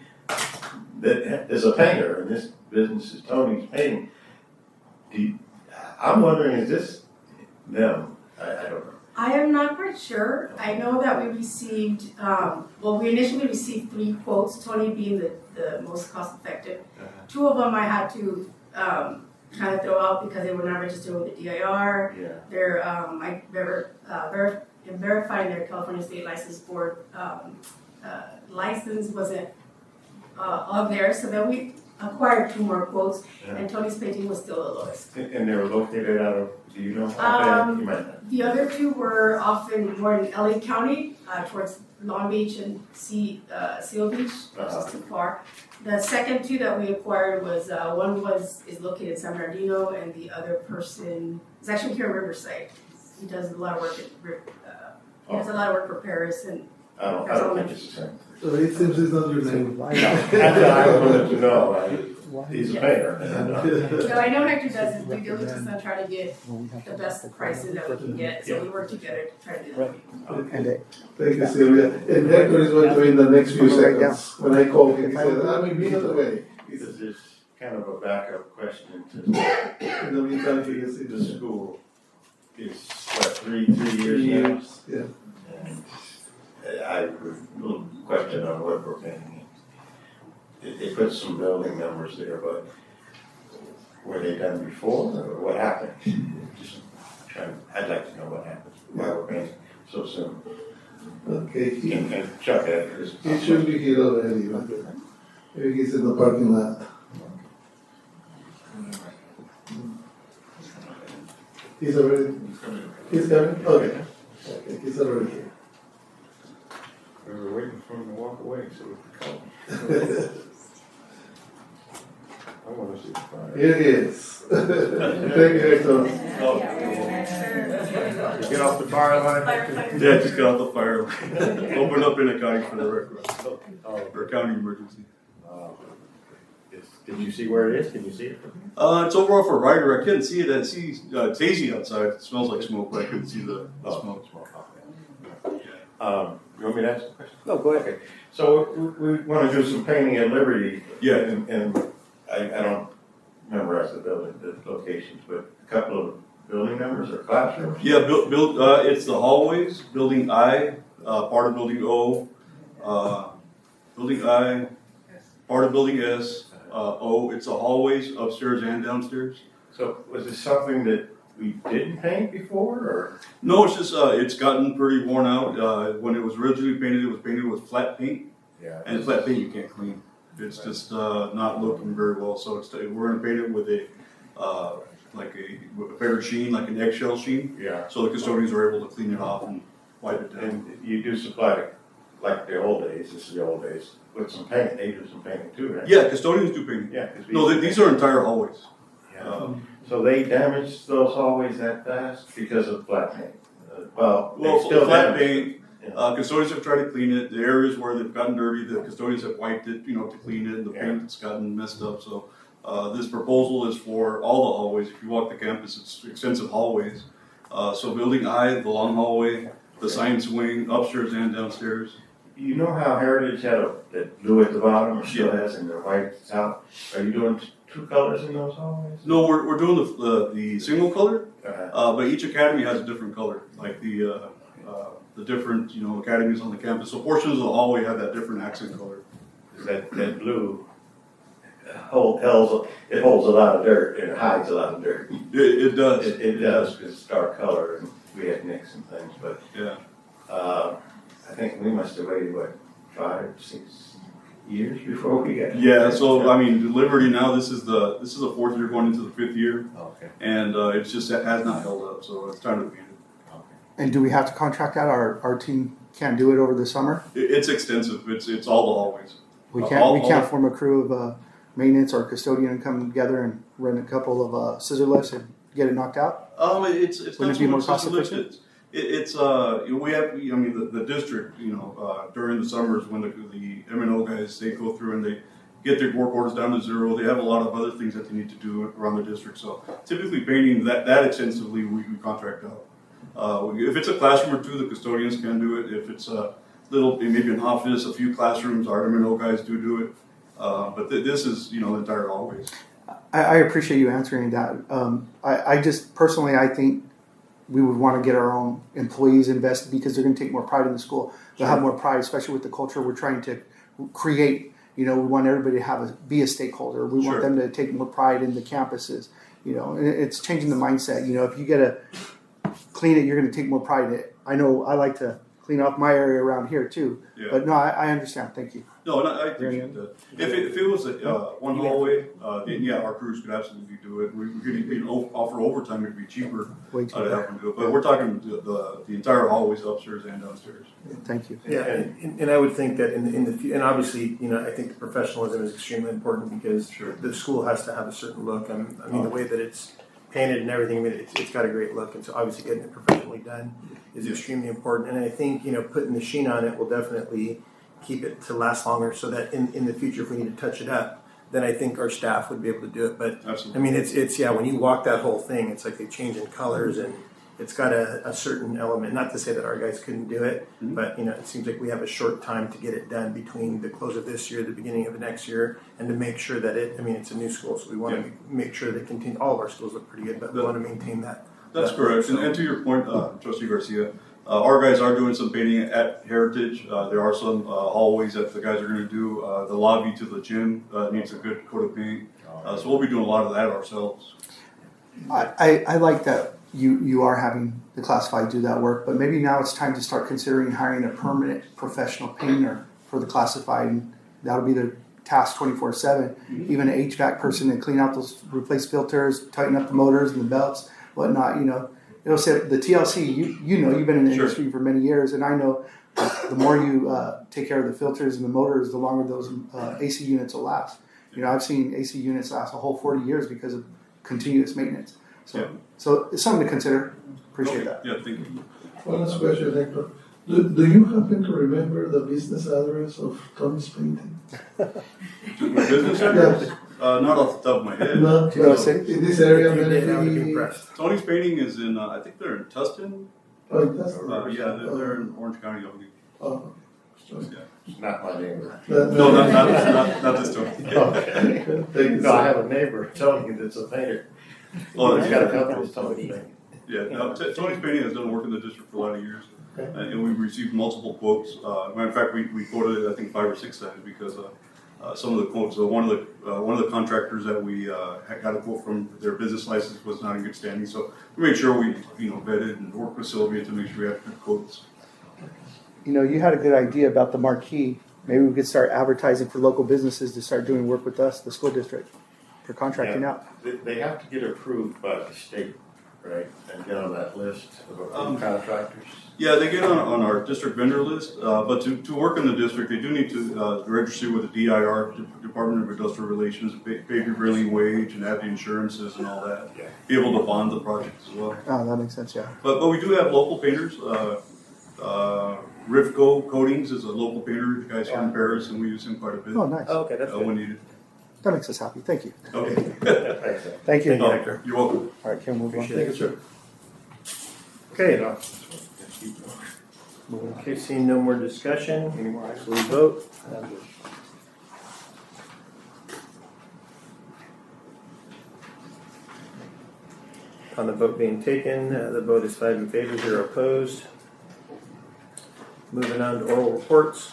that is a painter, and this business is Tony's Painting. I'm wondering, is this them? I don't know. I am not quite sure. I know that we received, we initially received 3 quotes, Tony being the most cost effective. 2 of them I had to kind of throw out because they were not registered with the DIR. Yeah. They're verifying their California State License Board license wasn't on there, so then we acquired 2 more quotes, and Tony's Painting was still the lowest. And they were located out of, do you know? You might know. The other 2 were more in LA County, towards Long Beach and Seal Beach, which is too far. The second 2 that we acquired was, one is located in San Bernardino, and the other person is actually here in Riverside. He does a lot of work for Paris and. I don't think it's the same. So it seems it's not your name. I wanted to know. He's a painter. No, I know Hector does his due diligence on trying to get the best prices that we can get, so we work together to try to do that. Thank you, Sylvia. And Hector is going to be in the next few seconds. When I called him, he said, I'm a minute away. This is kind of a backup question to In the meantime, he is in the school. Is what, 3 years now? Yeah. And I have a little question on what we're painting. It puts some building numbers there, but were they done before, or what happened? I'd like to know what happened, why we're painting so soon. Okay. And Chuck, he should be here already, but maybe he's in the parking lot. He's already. He's coming. Okay. Okay, he's already here. we were waiting for him to walk away so we could call him. I want to see the fire. Here he is. Thank you, Hector. Get off the fire line? Yeah, just get off the fire line. Open up in a county for the record. For a county emergency. Did you see where it is? Can you see it? It's over off a Ryder. I couldn't see it. I see it's hazy outside. It smells like smoke, but I couldn't see the smoke. You want me to ask a question? No, go ahead. Okay. So we want to do some painting at Liberty. Yeah. And I don't memorize the locations, but a couple of building numbers or classrooms? Yeah, it's the hallways, building I, part of building O, building I, part of building S, O, it's the hallways upstairs and downstairs. So was this something that we didn't paint before, or? No, it's just, it's gotten pretty worn out. When it was originally painted, it was painted with flat paint. Yeah. And flat paint you can't clean. It's just not looking very well. So we're gonna paint it with a better sheen, like an eggshell sheen. Yeah. So the custodians are able to clean it off and wipe it down. And you do supply, like the old days, this is the old days, with some paint, they do some painting too, right? Yeah, custodians do painting. Yeah. No, these are entire hallways. Yeah. So they damaged those hallways that fast because of flat paint? They still flat damage paint, custodians have tried to clean it. The areas where they've gotten dirty, the custodians have wiped it, to clean it. The paint's gotten messed up. So this proposal is for all the hallways. If you walk the campus, it's extensive hallways. So building I, the long hallway, the science wing, upstairs and downstairs. You know how Heritage had that blue at the bottom, or still has, and the white top? Are you doing two colors in those hallways? No, we're doing the single color, Uh-huh. but each academy has a different color, like the different, academies on the campus. So portions of the hallway have that different accent color. That blue holds a lot of dirt and it hides a lot of dirt. It does. It does, because it's dark color, and we had nicks and things, but Yeah. I think we must have waited, 5, 6 years before we got. Yeah, so I mean, Liberty now, this is the 4th year going into the 5th year, Okay. and it has not held up, so it's time to paint it. And do we have to contract out? Our team can't do it over the summer? It's extensive. It's all the hallways. We can't form a crew of maintenance or custodian and come together and rent a couple of scissor lifts and get it knocked out? It's Wouldn't not it so be more much cost just efficient? we have, the district, during the summers when the M&O guys, they go through and they get their work orders down to 0. They have a lot of other things that they need to do around the district. So typically painting that extensively, we contract out. If it's a classroom or two, the custodians can do it. If it's a little, maybe an office, a few classrooms, our M&O guys do it. But this is, the entire hallways. I appreciate you answering that. I just personally, I think we would want to get our own employees invested because they're going to take more pride in the school. They'll have more pride, especially with the culture we're trying to create. We want everybody to be a stakeholder. We want them to take more pride in the campuses. And it's changing the mindset. If you get to clean it, you're going to take more pride in it. I know I like to clean off my area around here too. Yeah. But no, I understand. Thank you. No, I appreciate that. If it was one hallway, then our crews could absolutely do it. We could offer overtime; it'd be cheaper to have them do it. But we're talking the entire hallways, upstairs and downstairs. Thank you. Yeah, and I would think that in the and obviously, I think the professionalism is extremely important because the school has to have a certain look. I mean, the way that it's painted and everything, it's got a great look, and so obviously getting it professionally done is extremely important. And I think putting the sheen on it will definitely keep it to last longer, so that in the future, if we need to touch it up, then I think our staff would be able to do it. But absolutely. I mean, it's when you walk that whole thing, it's like they change in colors, and it's got a certain element. Not to say that our guys couldn't do it, but it seems like we have a short time to get it done between the close of this year, the beginning of the next year, and to make sure that it's a new school, so we want to make sure that it continue. All of our schools look pretty good, but we want to maintain that. That's correct. And to your point, Trustee Garcia, our guys are doing some painting at Heritage. There are some hallways that the guys are going to do. The lobby to the gym needs a good coat of paint. So we'll be doing a lot of that ourselves. I like that you are having the classified do that work, but maybe now it's time to start considering hiring a permanent professional painter for the classified, and that'll be their task 24/7. Even an HVAC person to clean out those, replace filters, tighten up the motors and the belts, whatnot. It'll say the TLC. You've been in the industry for many years, and I know the more you take care of the filters and the motors, the longer those AC units will last. I've seen AC units last a whole 40 years because of continuous maintenance. So it's something to consider. Appreciate that. Yeah, thank you. One last question, Hector. Do you happen to remember the business address of Tony's Painting? My business address? Yes. Not off the top of my head. No, in this area, maybe. Tony's Painting is in, I think they're in Tustin. Oh, in Tustin. They're in Orange County, I believe. Oh, It's not my neighbor. No, not this Tony. Okay. No, I have a neighbor, Tony, that's a painter. Oh, He's got a company, Tony. Yeah, Tony's Painting has done work in the district for a lot of years, and we've received multiple quotes. Matter of fact, we quoted it I think 5 or 6 times because some of the quotes. One of the contractors that we had got a quote from, their business license was not in good standing, so we made sure we vetted and worked with Sylvia to make sure we had good quotes. You had a good idea about the marquee. Maybe we could start advertising for local businesses to start doing work with us, the school district, for contracting out. They have to get approved by the state, right, and get on that list of approved contractors. Yeah, they get on our district vendor list, but to work in the district, they do need to register with the DIR, Department of Industrial Relations, pay prevailing wage, and have the insurances and all that. Yeah. Be able to bond the project as well. Oh, that makes sense, yeah. But we do have local painters. Rivco Coatings is a local painter, the guy's from Paris, and we use him quite a bit. Oh, nice. Oh, okay, that's good. When needed. That makes us happy. Thank you. Okay. Thank you. Thank you, Hector. You're welcome. All right, can we move on? Thank you, sir. Okay. Okay, seeing no more discussion, we vote. On the vote being taken, the vote is 5 in favor, 0 opposed. Moving on to oral reports.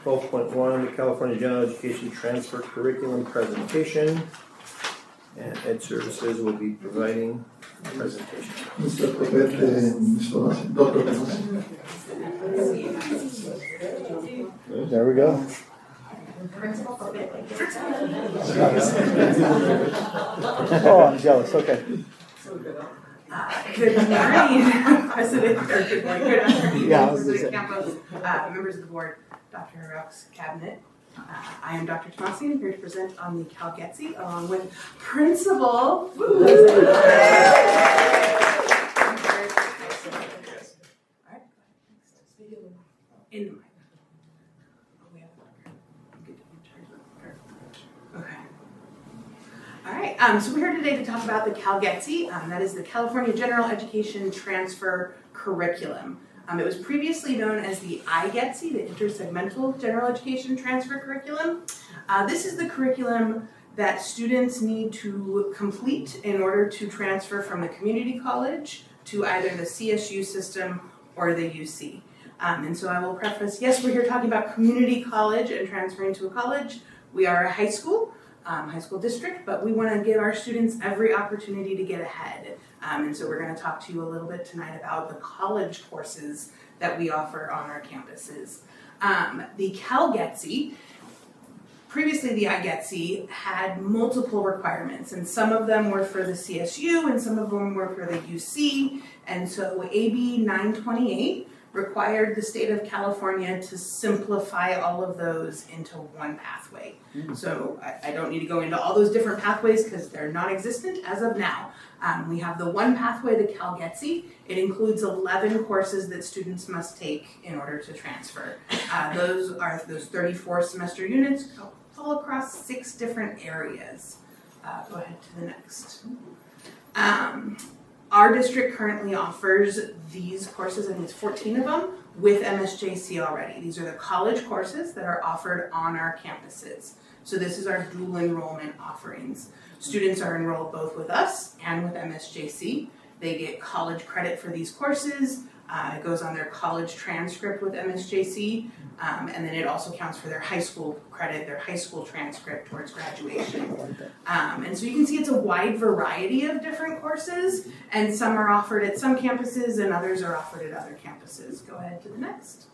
12.1, the California General Education Transfer Curriculum Presentation. And Ed Services will be providing the presentation. Mr. Copete, Mr. Dr. Tomasi. There we go. Oh, I'm jealous. Okay. Good morning, President, or good morning, good afternoon, Yeah, I was gonna President say. Campos, members of the board, Dr. Rock's cabinet. I am Dr. Tomasi, and I'm here to present on the CalGETSI along with Principal. In the mic. Okay. All right, so we're here today to talk about the CalGETSI. That is the California General Education Transfer Curriculum. It was previously known as the IGETSI, the Intersegmental General Education Transfer Curriculum. This is the curriculum that students need to complete in order to transfer from the community college to either the CSU system or the UC. And so I will preface, yes, we're here talking about community college and transferring to a college. We are a high school district, but we want to give our students every opportunity to get ahead. And so we're going to talk to you a little bit tonight about the college courses that we offer on our campuses. The CalGETSI, previously the IGETSI, had multiple requirements, and some of them were for the CSU and some of them were for the UC. And so AB 928 required the state of California to simplify all of those into one pathway. So I don't need to go into all those different pathways because they're non-existent as of now. We have the one pathway, the CalGETSI. It includes 11 courses that students must take in order to transfer. Those are those 34 semester units all across 6 different areas. Go ahead to the next. Our district currently offers these courses, and it's 14 of them, with MSJC already. These are the college courses that are offered on our campuses. So this is our dual enrollment offerings. Students are enrolled both with us and with MSJC. They get college credit for these courses. It goes on their college transcript with MSJC, and then it also counts for their high school credit, their high school transcript towards graduation. And so you can see it's a wide variety of different courses, and some are offered at some campuses and others are offered at other campuses. Go ahead to the next.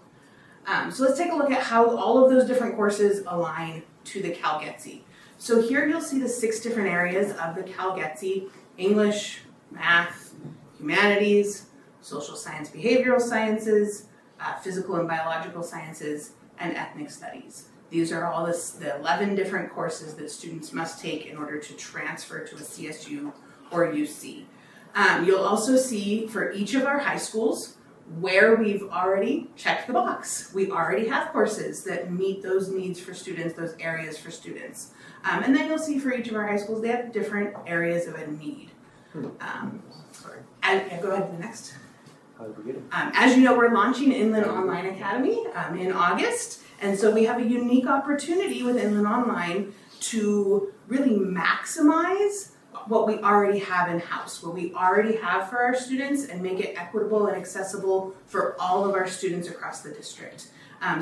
So let's take a look at how all of those different courses align to the CalGETSI. So here you'll see the 6 different areas of the CalGETSI: English, math, humanities, social science, behavioral sciences, physical and biological sciences, and ethnic studies. These are all the 11 different courses that students must take in order to transfer to a CSU or UC. You'll also see for each of our high schools where we've already checked the box. We already have courses that meet those needs for students, those areas for students. And then you'll see for each of our high schools, they have different areas of a need. And go ahead to the next. As you know, we're launching Inland Online Academy in August, and so we have a unique opportunity with Inland Online to really maximize what we already have in-house, what we already have for our students, and make it equitable and accessible for all of our students across the district.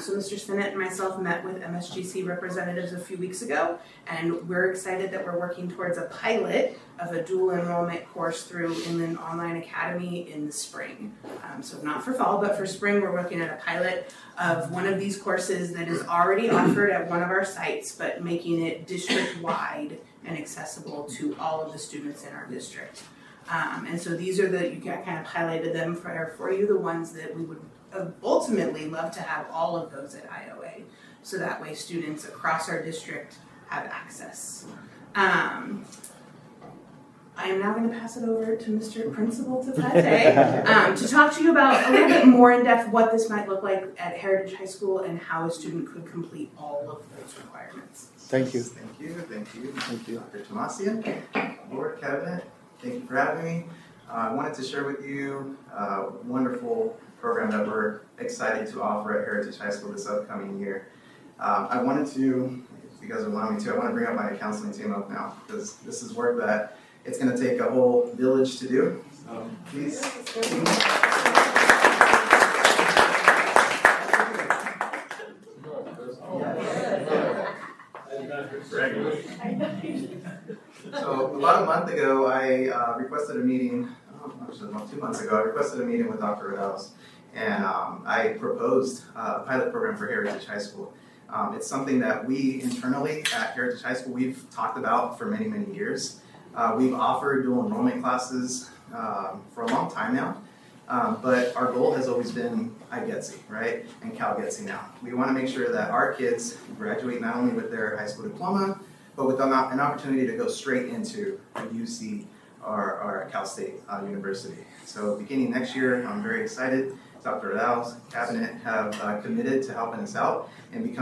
So Mr. Stinnett and myself met with MSGC representatives a few weeks ago, and we're excited that we're working towards a pilot of a dual enrollment course through Inland Online Academy in the spring. So not for fall, but for spring, we're looking at a pilot of one of these courses that is already offered at one of our sites, but making it district-wide and accessible to all of the students in our district. And so these are you kind of highlighted them for you, the ones that we would ultimately love to have all of those at IOA, so that way students across our district have access. I am now going to pass it over to Mr. Principal Tapete to talk to you about a little bit more in depth what this might look like at Heritage High School and how a student could complete all of those requirements. Thank you. Thank you. Dr. Tomasian, Board, Cabinet, thank you for having me. I wanted to share with you a wonderful program that we're excited to offer at Heritage High School this upcoming year. I wanted to, if you guys allow me to, I want to bring up my counseling team up now, because this is work that it's going to take a whole village to do. So please. So about a month ago, I requested a meeting, actually about 2 months ago, I requested a meeting with Dr. Riddles, and I proposed a pilot program for Heritage High School. It's something that we internally at Heritage High School, we've talked about for many, many years. We've offered dual enrollment classes for a long time now, but our goal has always been IGETC, right, and CalGETC now. We want to make sure that our kids graduate not only with their high school diploma, but with an opportunity to go straight into a UC or Cal State University. So beginning next year, I'm very excited. Dr. Riddle's cabinet have committed to helping us out and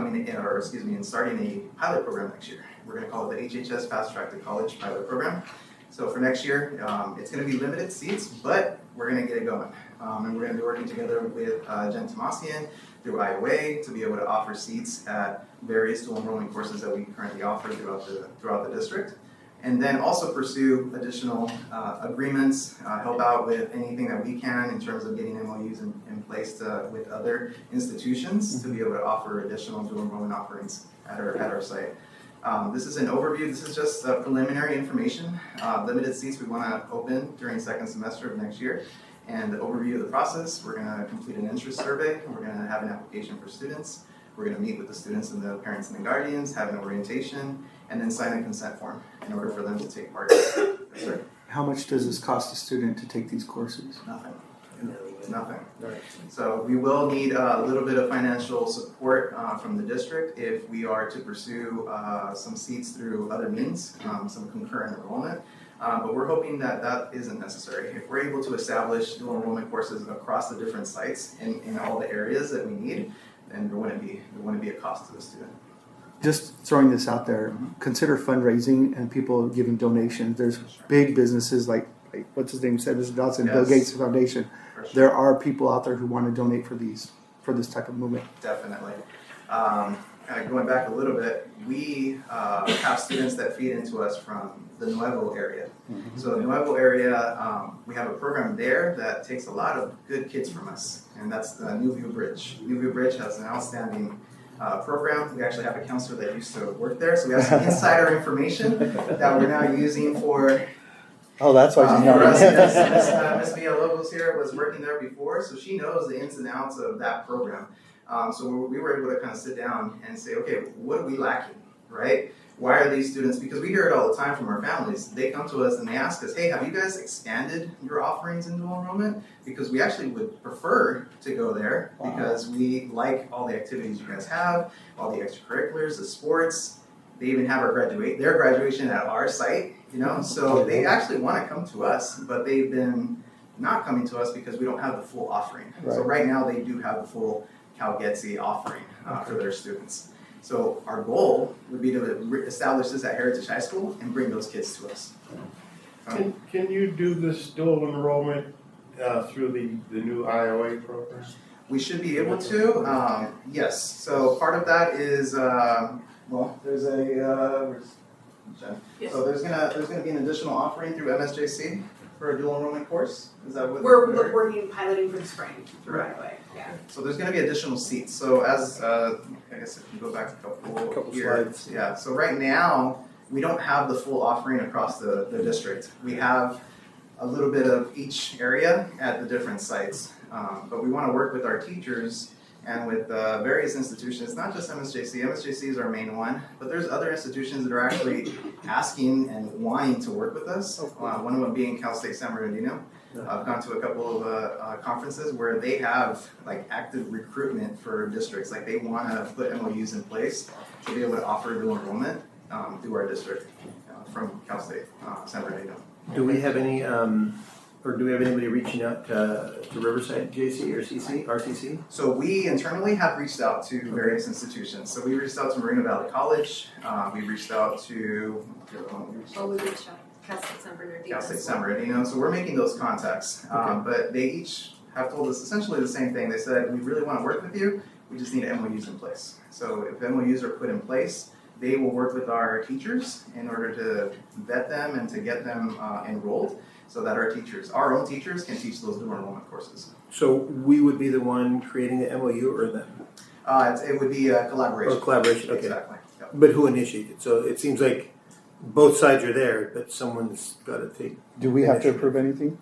starting a pilot program next year. We're going to call it the HHS Fast Track to College Pilot Program. So for next year, it's going to be limited seats, but we're going to get it going. And we're going to be working together with Jen Tomasian through IOA to be able to offer seats at various dual enrollment courses that we currently offer throughout the district. And then also pursue additional agreements, help out with anything that we can in terms of getting MOUs in place with other institutions to be able to offer additional dual enrollment offerings at our site. This is an overview. This is just preliminary information. Limited seats we want to open during second semester of next year. And the overview of the process, we're going to complete an interest survey. We're going to have an application for students. We're going to meet with the students and the parents and the guardians, have an orientation, and then sign a consent form in order for them to take part. Yes, sir. How much does this cost a student to take these courses? Nothing. Nothing. So we will need a little bit of financial support from the district if we are to pursue some seats through other means, some concurrent enrollment. But we're hoping that that isn't necessary. If we're able to establish dual enrollment courses across the different sites in all the areas that we need, then there wouldn't be a cost to the student. Just throwing this out there, consider fundraising and people giving donations. There's big businesses like what's his name said, Mr. Dodson, Bill Gates Foundation. For sure. There are people out there who want to donate for this type of movement. Definitely. Going back a little bit, we have students that feed into us from the Nuevo area. So the Nuevo area, we have a program there that takes a lot of good kids from us, and that's the New View Bridge. New View Bridge has an outstanding program. We actually have a counselor that used to work there, so we have some insider information that we're now using for. Oh, that's why she's not. Miss Villalobos here was working there before, so she knows the ins and outs of that program. So we were able to kind of sit down and say, okay, what are we lacking, right? Why are these students, because we hear it all the time from our families, they come to us and they ask us, hey, have you guys expanded your offerings in dual enrollment? Because we actually would prefer to go there because we like all the activities you guys have, all the extracurriculars, the sports. They even have their graduation at our site, so they actually want to come to us, but they've been not coming to us because we don't have the full offering. Right. So right now they do have the full CalGETC offering for their students. So our goal would be to establish this at Heritage High School and bring those kids to us. Can you do this dual enrollment through the new IOA program? We should be able to, yes. So part of that is, there's a, Yes. So there's gonna be an additional offering through MSJC for a dual enrollment course. Is that what We're working piloting for the spring. Right away. Yeah. So there's going to be additional seats. So as I guess if you go back a couple slides. Yeah. So right now we don't have the full offering across the district. We have a little bit of each area at the different sites, but we want to work with our teachers and with various institutions, not just MSJC. MSJC is our main one, but there's other institutions that are actually asking and wanting to work with us. One of them being Cal State San Bernardino. I've gone to a couple of conferences where they have active recruitment for districts. They want to put MOUs in place to be able to offer dual enrollment through our district from Cal State San Bernardino. Do we have any, or do we have anybody reaching out to Riverside JC or RCC? So we internally have reached out to various institutions. So we reached out to Moreno Valley College. We reached out to. We reached out. Cal State San Bernardino. Cal State San Bernardino. So we're making those contacts, but they each have told us essentially the same thing. They said, we really want to work with you, we just need MOUs in place. So if MOUs are put in place, they will work with our teachers in order to vet them and to get them enrolled so that our own teachers can teach those dual enrollment courses. So we would be the one creating the MOU or them? It would be a collaboration. Or collaboration, okay. Exactly. Yep. But who initiated? So it seems like both sides are there, but someone's got to take. Do we have to approve anything?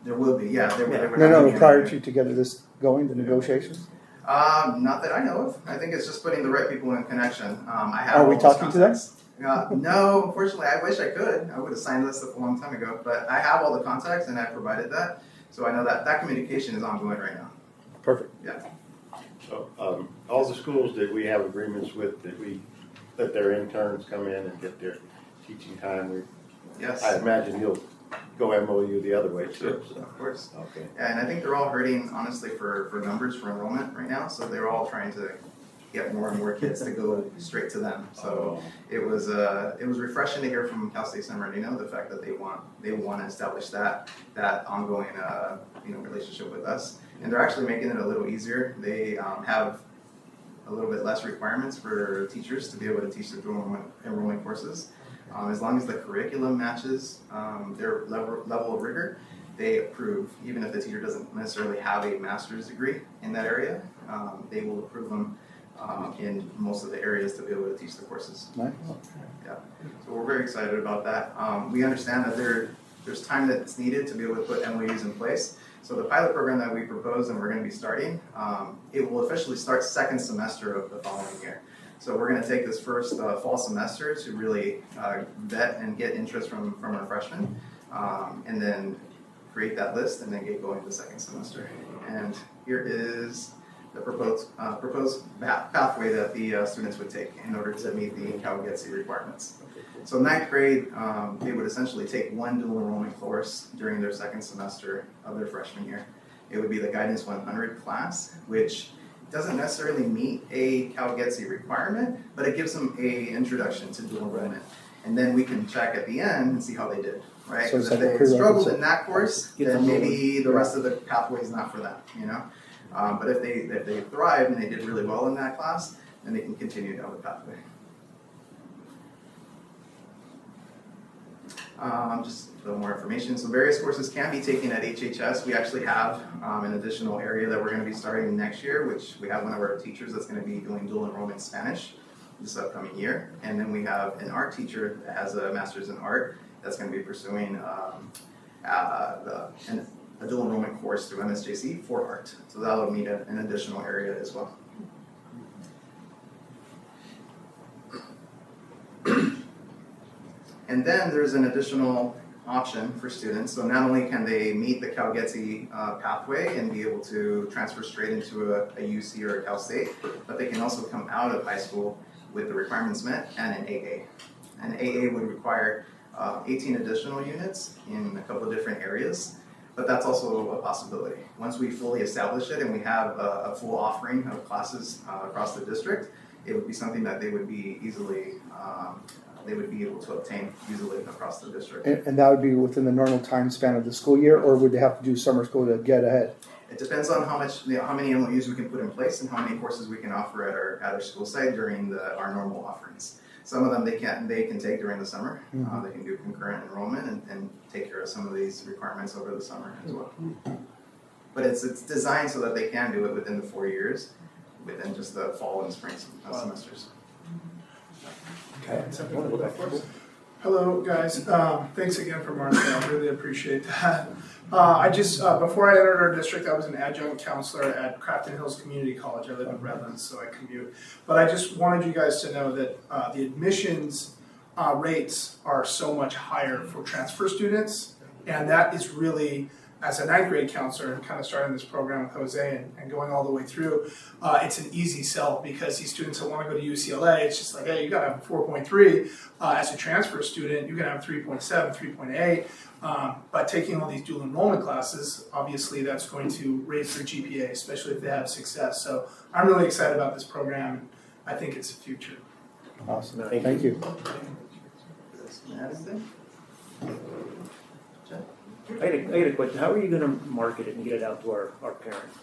There will be, yeah. There would No, have to be prior an to together this going, the negotiations? Not that I know of. I think it's just putting the right people in connection. I have Are all we those talking to them? contacts. No, unfortunately, I wish I could. I would have signed this up a long time ago. But I have all the contacts and I provided that. So I know that communication is ongoing right now. Perfect. Yeah. So, all the schools that we have agreements with, that we let their interns come in and get their teaching time, Yes. I imagine you'll go MOU the other way too. Sure, So. of course. Okay. And I think they're all hurting, honestly, for numbers for enrollment right now. So they're all trying to get more and more kids to go straight to them. So it was refreshing to hear from Cal State San Bernardino the fact that they want to establish that ongoing relationship with us. And they're actually making it a little easier. They have a little bit less requirements for teachers to be able to teach the dual enrollment courses. As long as the curriculum matches their level of rigor, they approve. Even if the teacher doesn't necessarily have a master's degree in that area, they will approve them in most of the areas to be able to teach the courses. Nice. Yeah, so we're very excited about that. We understand that there's time that's needed to be able to put MOUs in place. So the pilot program that we proposed and we're going to be starting, it will officially start second semester of the following year. So we're going to take this first fall semester to really vet and get interest from our freshmen, and then create that list and then get going the second semester. And here is the proposed pathway that the students would take in order to meet the Cal GETC requirements. So ninth grade, they would essentially take one dual enrollment course during their second semester of their freshman year. It would be the Guidance 100 class, which doesn't necessarily meet a Cal GETC requirement, but it gives them an introduction to dual enrollment. And then we can check at the end and see how they did, right? So Because it's if like they a struggled prerequisite. in that course, then maybe the rest of the pathway is not for them, you know? But if they thrived and they did really well in that class, then they can continue down the pathway. Just a little more information. So various courses can be taken at HHS. We actually have an additional area that we're going to be starting next year, which we have one of our teachers that's going to be doing dual enrollment Spanish this upcoming year. And then we have an art teacher that has a master's in art that's going to be pursuing a dual enrollment course through MSJC for art. So that'll meet an additional area as well. And then there's an additional option for students. So not only can they meet the Cal GETC pathway and be able to transfer straight into a UC or a Cal State, but they can also come out of high school with the requirements met and an AA. An AA would require 18 additional units in a couple of different areas, but that's also a possibility. Once we fully establish it and we have a full offering of classes across the district, it would be something that they would be easily they would be able to obtain easily across the district. And that would be within the normal time span of the school year, or would they have to do summer school to get ahead? It depends on how many MOUs we can put in place and how many courses we can offer at our school site during our normal offerings. Some of them they can take during the summer. Mm-hmm. They can do concurrent enrollment and take care of some of these requirements over the summer as well. But it's designed so that they can do it within the 4 years, within just the fall and spring semesters. Hello, guys. Thanks again for Martha. I really appreciate that. I just, before I entered our district, I was an adjunct counselor at Crafton Hills Community College. I live in Redlands, so I commute. But I just wanted you guys to know that the admissions rates are so much higher for transfer students, and that is really, as a ninth grade counselor and kind of starting this program with Jose and going all the way through, it's an easy sell because these students that want to go to UCLA, it's just like, hey, you got to have 4.3. As a transfer student, you can have 3.7, 3.8. But taking all these dual enrollment classes, obviously that's going to raise their GPA, especially if they have success. So I'm really excited about this program. I think it's the future. Awesome. Thank you. I got a question. How are you gonna market it and get it out to our parents?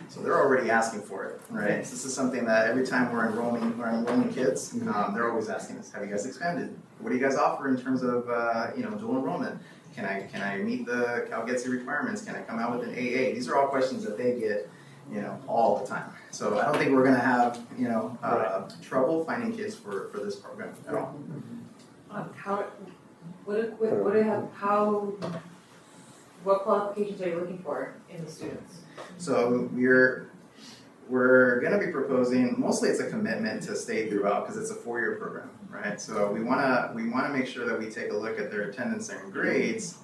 So they're already asking for it, right? This is something that every time we're enrolling kids, they're always asking us, have you guys expanded? What do you guys offer in terms of, dual enrollment? Can I meet the CalGETC requirements? Can I come out with an AA? These are all questions that they get, all the time. So I don't think we're gonna have, trouble finding kids for this program at all. What qualifications are you looking for in the students? So we're going to be proposing, mostly it's a commitment to stay throughout because it's a 4-year program, right? So we want to make sure that we take a look at their attendance and grades,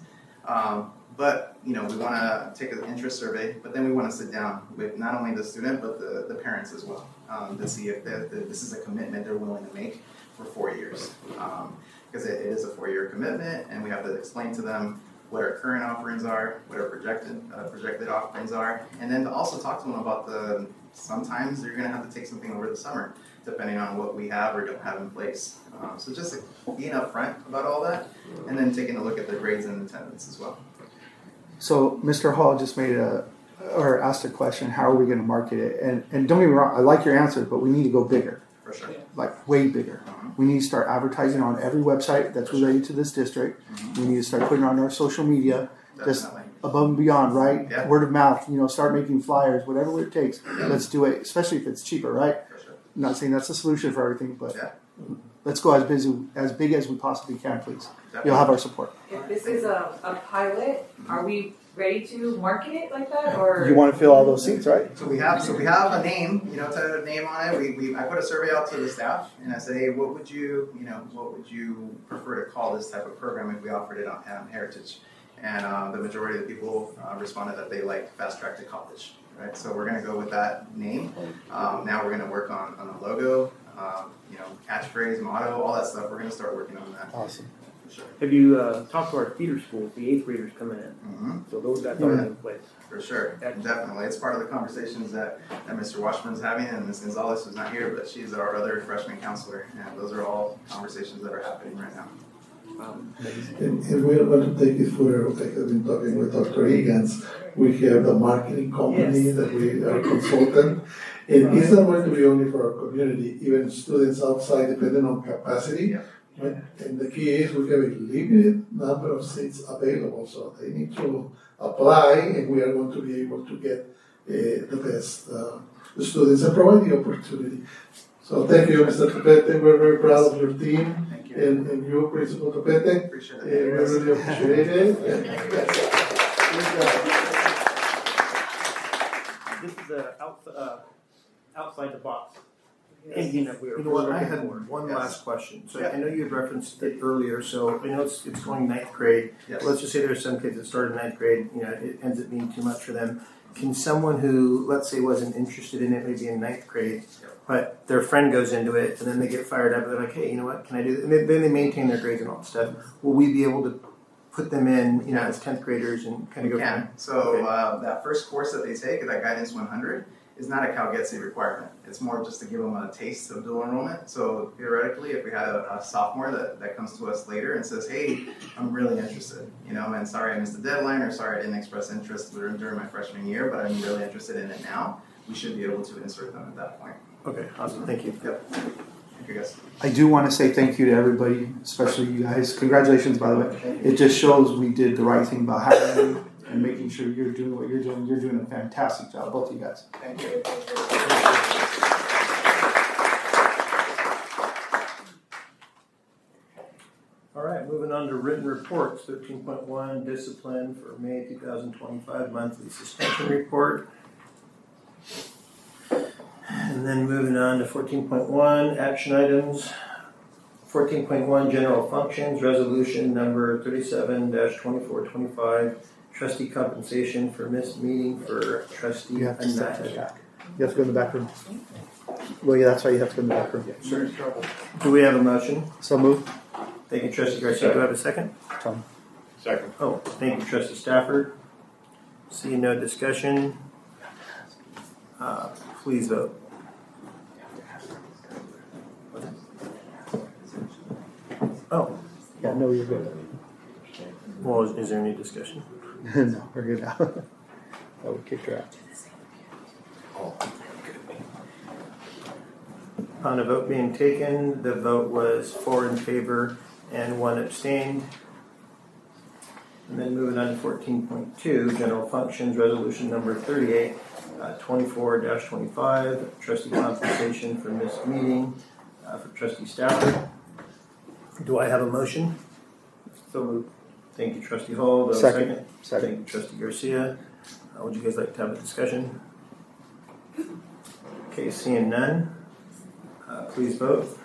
but we want to take an interest survey, but then we want to sit down with not only the student but the parents as well to see if this is a commitment they're willing to make for 4 years, because it is a 4-year commitment, and we have to explain to them what our current offerings are, what our projected offerings are, and then to also talk to them about sometimes you're gonna have to take something over the summer, depending on what we have or don't have in place. So just being upfront about all that, and then taking a look at the grades and attendance as well. So Mr. Hall just asked a question, how are we gonna market it? And don't get me wrong, I like your answer, but we need to go bigger. For sure. Like way bigger. We need to start advertising on every website that's related to this district. We need to start putting it on our social media, just above and beyond, right? Yeah. Word of mouth, start making flyers, whatever it takes. Let's do it, especially if it's cheaper, right? For sure. I'm not saying that's the solution for everything, but let's go as big as we possibly can, please. You'll have our support. If this is a pilot, are we ready to market it like that, or? You want to fill all those seats, right? So we have a name, to name on it. I put a survey out to the staff, and I said, hey, what would you prefer to call this type of program if we offered it on Heritage? And the majority of the people responded that they like Fast Track to College, right? So we're going to go with that name. Now we're going to work on a logo, catchphrase, motto, all that stuff. We're going to start working on that. Awesome. For sure. Have you talked to our feeder schools, the 8th graders coming in? So that's already in place. For sure, definitely. It's part of the conversations that Mr. Washburn's having, and Ms. Gonzalez, who's not here, but she's our other freshman counselor, and those are all conversations that are happening right now. And we are going to take it further. I have been talking with Dr. Higgins. We have the marketing company that we are consultant. And it's not going to be only for our community, even students outside, depending on capacity. Right? And the key is we have a limited number of seats available, so they need to apply, and we are going to be able to get the best students and provide the opportunity. So thank you, Mr. Topete. We're very proud of your team. Thank you. And you, Principal Topete. Appreciate it. We really appreciate it. This is outside the box. Thinking that we were. You know what, I looking had for. one last question. So I know you had referenced it earlier, so I know it's going 9th grade. Yes. Let's just say there's some kids that started 9th grade, it ends up being too much for them. Can someone who, let's say, wasn't interested in it, maybe in 9th grade, but their friend goes into it and then they get fired up, they're like, hey, you know what, can I do this? And then they maintain their grades and all that stuff. Will we be able to put them in, as 10th graders and kind of go from there? So that first course that they take, that Guidance 100, is not a CalGETC requirement. It's more just to give them a taste of dual enrollment. So theoretically, if we had a sophomore that comes to us later and says, hey, I'm really interested, and sorry I missed the deadline, or sorry I didn't express interest during my freshman year, but I'm really interested in it now, we should be able to insert them at that point. Okay, awesome, thank you. Yep. Thank you, guys. I do want to say thank you to everybody, especially you guys. Congratulations, by the way. It just shows we did the right thing about having you and making sure you're doing what you're doing. You're doing a fantastic job, both of you guys. Thank you. All right, moving on to written reports. 13.1, discipline for May 2025 monthly suspension report. And then moving on to 14.1, action items. 14.1, general functions, resolution number 37-2425, trustee compensation for missed meeting for trustee. You have to step back. You have to go in the back room. Well, yeah, that's why you have to go in the back room. Sure. Do we have a motion? So moved. Thank you, trustee Garcia. Do I have a second? Tom. Second. Oh, thank you, trustee Stafford. Seeing no discussion, please vote. Oh, Yeah, no, you're good. Well, is there any discussion? No, we're good now. That would kick her out. On a vote being taken, the vote was 4 in favor and 1 abstained. And then moving on to 14.2, general functions, resolution number 38, 24-25, trustee compensation for missed meeting for trustee Stafford. Do I have a motion? So moved. Thank you, trustee Hall. Do I have a Second. Thank you, trustee Garcia. Would you guys like to have a discussion? Okay, seeing none, please vote.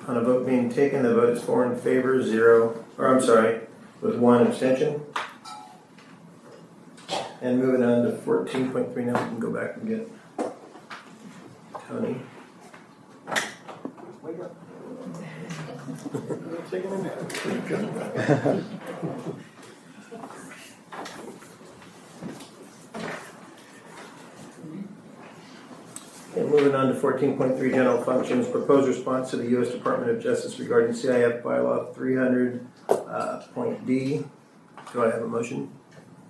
On a vote being taken, the vote is 4 in favor, 0, with 1 abstention. And moving on to 14.3, now we can go back and get Tony. Wake up. Okay, moving on to 14.3, general functions, proposed response to the U.S. Department of Justice regarding CIF bylaw 300.d. Do I have a motion?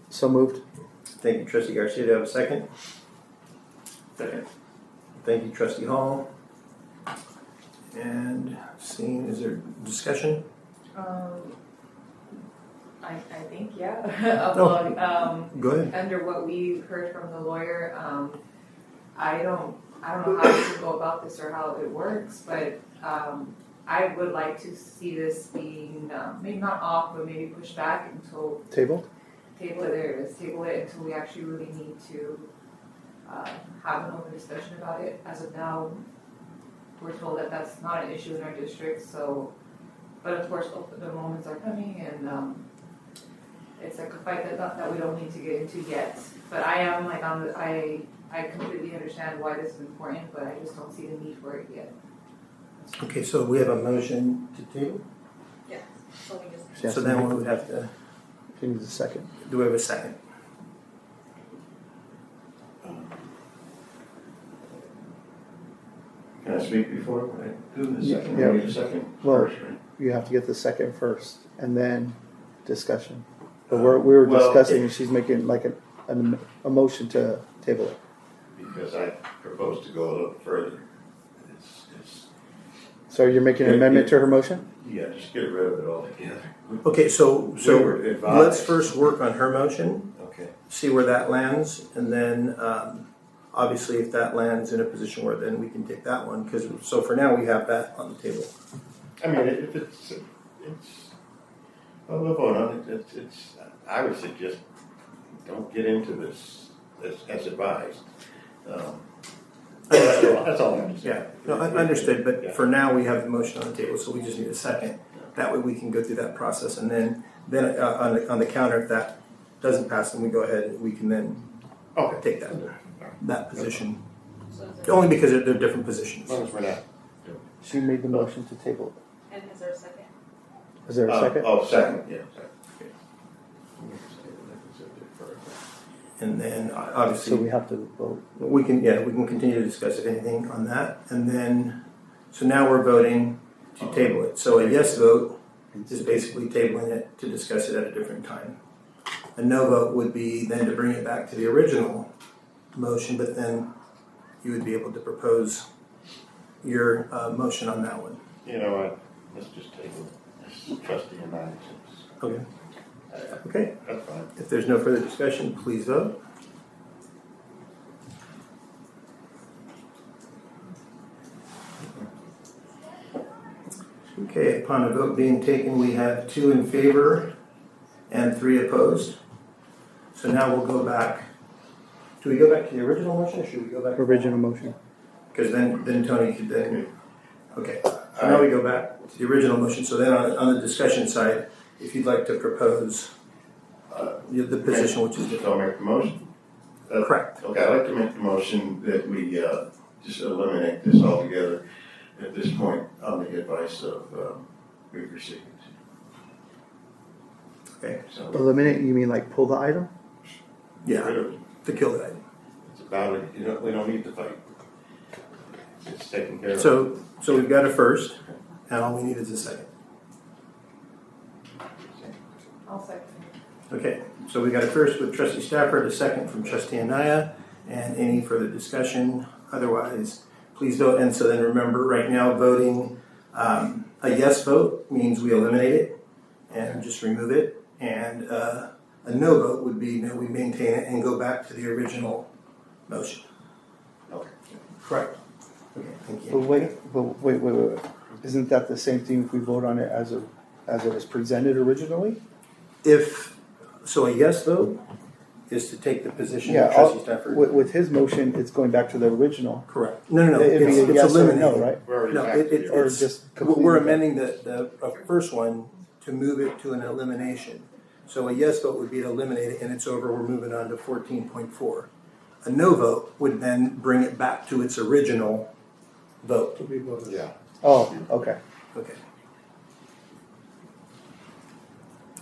So moved. Thank you, trustee Garcia. Do I have a second? Second. Thank you, trustee Hall. And seeing, is there discussion? I think, yeah. About, Go ahead. under what we heard from the lawyer, I don't know how to go about this or how it works, but I would like to see this being maybe not off, but maybe pushed back until Table? Table it. There it is. Table it until we actually really need to have an open discussion about it. As of now, we're told that that's not an issue in our district. So, but of course, the moments are coming, and it's like a fight that we don't need to get into yet. But I am like I completely understand why this is important, but I just don't see the need for it yet. Okay, so we have a motion to table? Yeah. So then we would have to, She needs a second. do we have a second? Can I speak before I do the second? Yeah. I need a second Well, first, right? you have to get the second first, and then discussion. But we were Well, discussing, and she's making like a motion to table it. Because I propose to go a little further. It's So you're making an amendment to her motion? yeah, just get rid of it altogether. Okay, so We were advised. let's first work on her motion, Okay. see where that lands, and then obviously if that lands in a position where then we can take that one, because so for now we have that on the table. I mean, if it's, we'll vote on it. It's, I would suggest don't get into this as advised. That's all I have to say. Yeah, no, I understood, but for now we have the motion on the table, so we just need a second. That way we can go through that process, and then on the counter, if that doesn't pass, then we go ahead and we can then take that position. Only because they're different positions. As long as we're not. She made the motion to table it. And is there a second? Is there a second? Second, yeah. Second. And then So obviously we have to vote. we can continue to discuss if anything on that, and then so now we're voting to table it. So a yes vote is basically tabling it to discuss it at a different time. A no vote would be then to bring it back to the original motion, but then you would be able to propose your motion on that one. You know what? Let's just table it. This trustee and I. Okay. Okay. That's fine. If there's no further discussion, please vote. Okay, upon a vote being taken, we have 2 in favor and 3 opposed. So now we'll go back. Do we go back to the original motion, or should we go back? Original motion. Because then Tony could then. Okay. So now we go back to the original motion. So then on the discussion side, if you'd like to propose the position, which is I'll make the motion. correct. Okay, I'd like to make the motion that we just eliminate this altogether at this point on the advice of we've received. Okay. So Eliminate, you mean like pull the item? Yeah. To kill the item. battle, we don't need to fight. It's taken care of. So we've got a first, and all we need is a second. I'll second. Okay, so we got a first with trustee Stafford, a second from trustee Anaya, and any further discussion? Otherwise, please vote. And so then remember, right now voting, a yes vote means we eliminate it and just remove it, and a no vote would be no, we maintain it and go back to the original motion. Okay. Correct. Okay, thank But you. wait. Isn't that the same thing if we vote on it as it was presented originally? So a yes vote is to take the position Yeah, of trustee Stafford. with his motion, it's going back to the original. Correct. No. It'd be a It's yes or eliminated. no, right? No, Or it's just we're completely- amending the first one to move it to an elimination. So a yes vote would be to eliminate it, and it's over. We're moving on to 14.4. A no vote would then bring it back to its original vote. To be voted. Yeah. Oh, okay. Okay.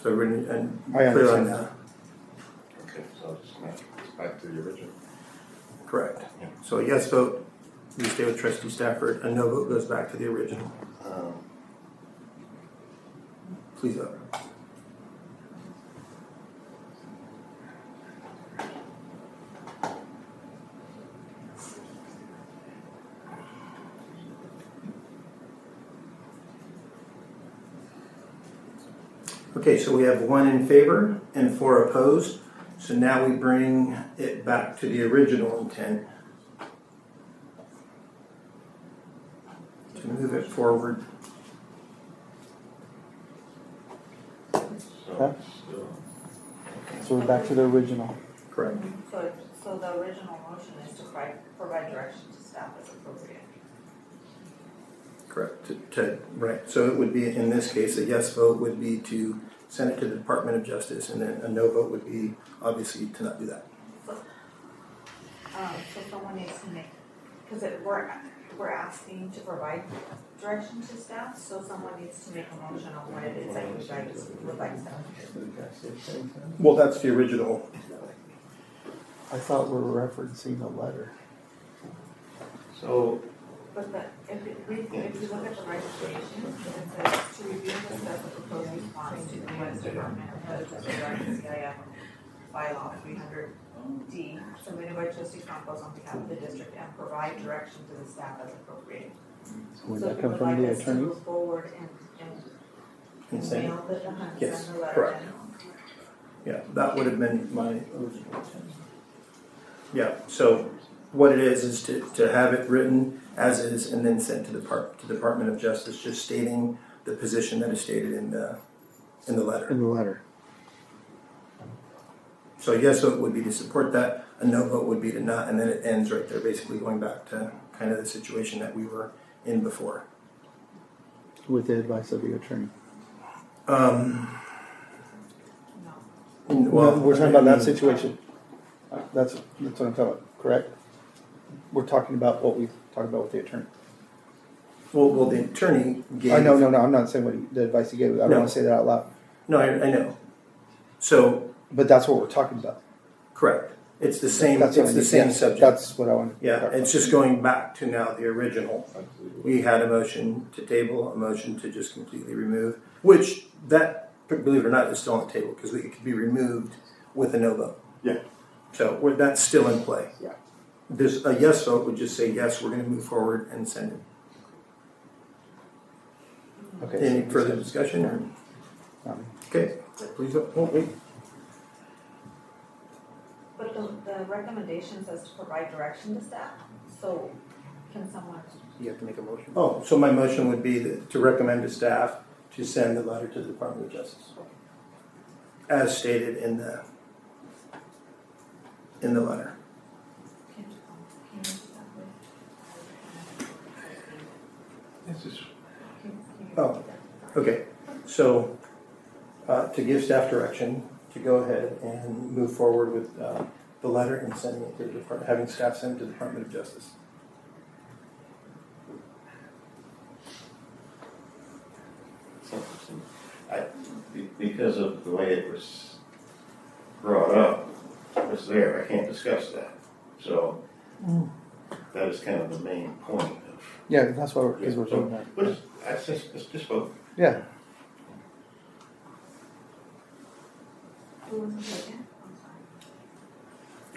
So we're I clear on understand. that. Okay, so it's back to the original. Correct. So a yes vote, we stay with trustee Stafford. A no vote goes back to the original. Please vote. Okay, so we have 1 in favor and 4 opposed. So now we bring it back to the original intent to move it forward. Okay. So we're back to the original. Correct. So the original motion is to provide direction to staff as appropriate. Correct. Right. So it would be, in this case, a yes vote would be to send it to the Department of Justice, and then a no vote would be obviously to not do that. So someone needs to make, because we're asking to provide direction to staff, so someone needs to make a motion on what it is that you guys would like staff. Well, that's the original. I thought we were referencing the letter. So, But if you look at the registration, it says to review and discuss the proposed response to the U.S. Department of Health with regard to CIF bylaw 300D, submitted by trustee Campos on behalf of the district, and provide direction to the staff as appropriate. Would So that if you come would from like the us to attorneys? move forward and Send it. mail the, Yes, send the letter correct. in. Yeah, that would have been my original intent. Yeah, so what it is to have it written as is and then sent to the Department of Justice, just stating the position that is stated in the letter. In the letter. So a yes vote would be to support that, a no vote would be to not, and then it ends right there, basically going back to kind of the situation that we were in before. With the advice of the attorney. Well, We're talking about that situation. That's what I'm talking about, correct? We're talking about what we talked about with the attorney. Well, the attorney gave. No, I'm not saying the advice he gave. I don't want to say that out loud. No, I know. So. But that's what we're talking about. Correct. It's the same. That's It's the same subject. That's what I want. Yeah, it's just going back to now the original. We had a motion to table, a motion to just completely remove, which that, believe it or not, is still on the table because it could be removed with a no vote. Yeah. So that's still in play. Yeah. There's a yes vote would just say yes, we're going to move forward and send it. Okay. Any further discussion? Or? Okay, please vote. Oh, wait. But the recommendation says to provide direction to staff, so can someone? You have to make a motion. Oh, so my motion would be to recommend to staff to send the letter to the Department of Justice, as stated in the letter. Oh, okay. So to give staff direction to go ahead and move forward with the letter and sending it to the department, having staff send it to the Department of Justice. Because of the way it was brought up, it's there, I can't discuss that. So that is kind of the main point of. Yeah, that's why, because we're doing that. But let's just vote. Yeah.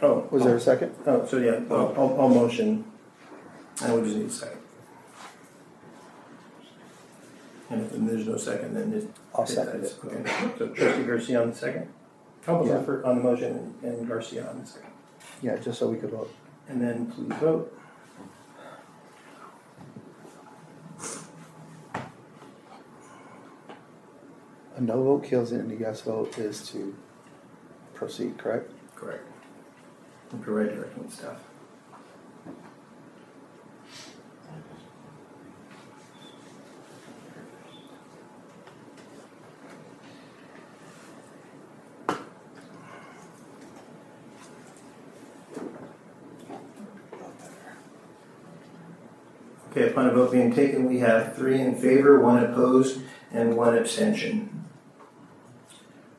Oh, Was there a second? Oh, so yeah, I'll motion, and we just need a second. And if there's no second, then it. I'll second it. Okay, so trustee Garcia on the second? Campos Yeah. on the motion and Garcia on the second. Yeah, just so we could vote. And then please vote. A no vote kills it, and a yes vote is to proceed, correct? Correct. And provide direction with staff. Okay, upon a vote being taken, we have 3 in favor, 1 opposed, and 1 abstention.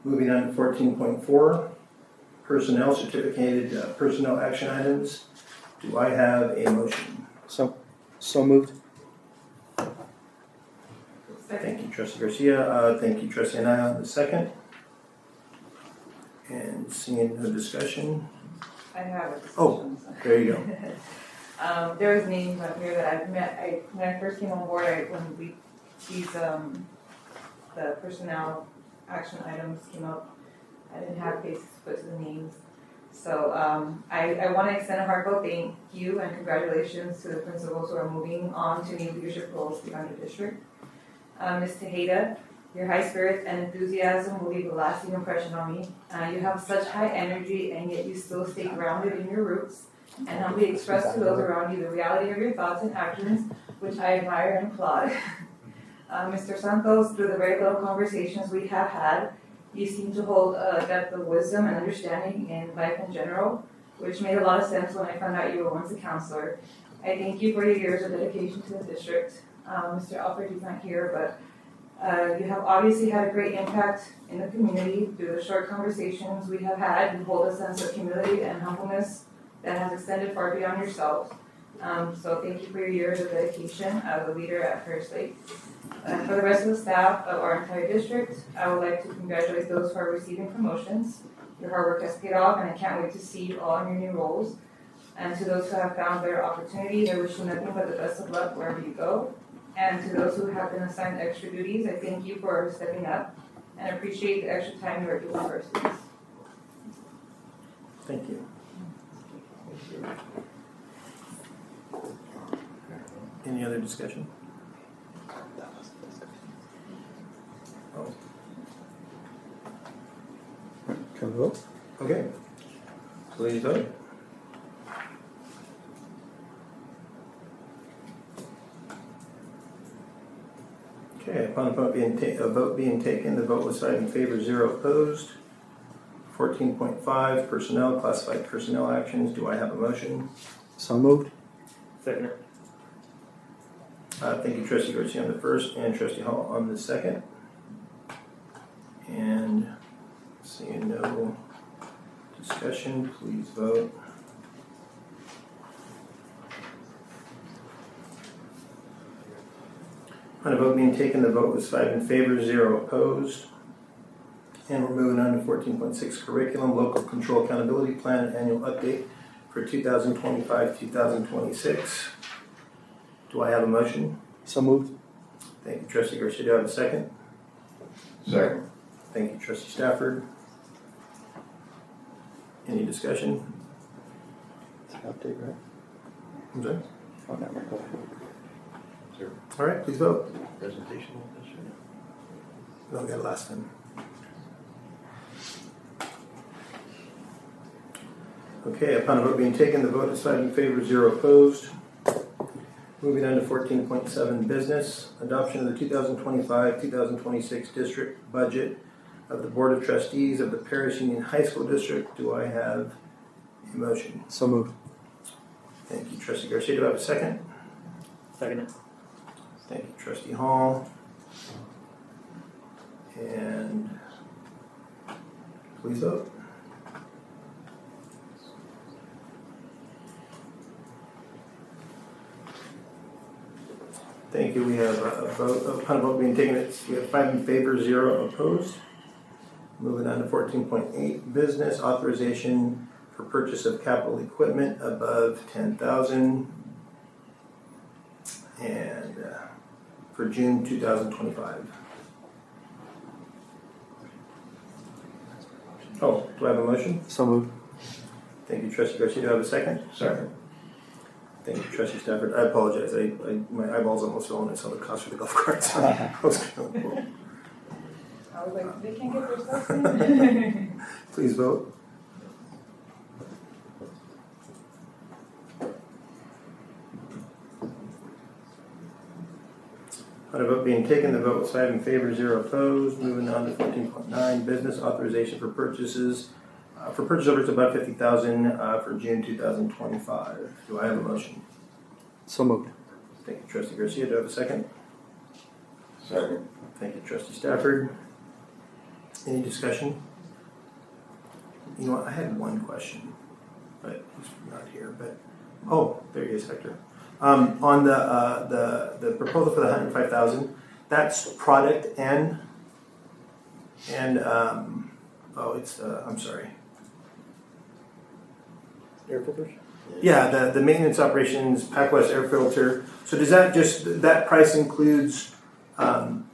Moving on to 14.4, personnel certificated personnel action items. Do I have a motion? So moved. Thank you, trustee Garcia. Thank you, trustee Anaya on the second. And seeing no discussion. I have a discussion. Oh, there you go. There was names up here that I've met. When I first came on board, the personnel action items came up, I didn't have faces put to the names. So I want to extend a heartfelt thank you and congratulations to the principals who are moving on to new leadership roles beyond the district. Ms. Tejeda, your high spirit and enthusiasm will leave a lasting impression on me. You have such high energy and yet you still stay grounded in your roots and humbly express to those around you the reality of your thoughts and actions, which I admire and applaud. Mr. Santos, through the very little conversations we have had, you seem to hold a depth of wisdom and understanding in life in general, which made a lot of sense when I found out you were once a counselor. I thank you for your years of dedication to the district. Mr. Alfred is not here, but you have obviously had a great impact in the community through the short conversations we have had. You hold a sense of humility and humbleness that has extended far beyond yourself. So thank you for your years of dedication as a leader at Ferris Lake. For the rest of the staff of our entire district, I would like to congratulate those who are receiving promotions. Your hard work has paid off, and I can't wait to see you all in your new roles. And to those who have found better opportunities, I wish you nothing but the best of luck wherever you go. And to those who have been assigned extra duties, I thank you for stepping up and appreciate the extra time you are giving our students. Thank you. Any other discussion? Oh. Can we vote? Okay. Please vote. Okay, upon a vote being taken, the vote was 5 in favor, 0 opposed. 14.5, personnel, classified personnel actions. Do I have a motion? So moved. Second. Thank you, trustee Garcia on the first and trustee Hall on the second. And seeing no discussion, please vote. On a vote being taken, the vote was 5 in favor, 0 opposed. And we're moving on to 14.6, curriculum, local control accountability plan, and annual update for 2025-2026. Do I have a motion? So moved. Thank you, trustee Garcia. Do I have a second? Second. Thank you, trustee Stafford. Any discussion? It's an update, right? I'm sorry? Oh, never mind. Go ahead. Sure. All right, please vote. Presentation on this? No, we got it last time. Okay, upon a vote being taken, the vote is 5 in favor, 0 opposed. Moving on to 14.7, business. Adoption of the 2025-2026 district budget of the Board of Trustees of the Paris Union High School District. Do I have a motion? So moved. Thank you, trustee Garcia. Do I have a second? Second. Thank you, trustee Hall. And please vote. Thank you. We have a vote, upon a vote being taken, we have 5 in favor, 0 opposed. Moving on to 14.8, business authorization for purchase of capital equipment above 10,000 and for June 2025. Oh, do I have a motion? So moved. Thank you, Trustee Garcia. Do I have a second? Second. Thank you, Trustee Stafford. I apologize. My eyeballs almost fell when I saw the cost for the golf carts. I was kind of, I was like, they can't get their stuff in. please vote. On a vote being taken, the vote was 5 in favor, 0 opposed. Moving on to 14.9, business authorization for purchases, for purchase orders above 50,000 for June 2025. Do I have a motion? So moved. Thank you, Trustee Garcia. Do I have a second? Second. Thank you, Trustee Stafford. Any discussion? You know what, I had one question, but he's not here, but, oh, there he is, Hector. On the proposal for the 105,000, that's product and I'm sorry. Air filters? Yeah, the maintenance operations, PACWest air filter. So does that price includes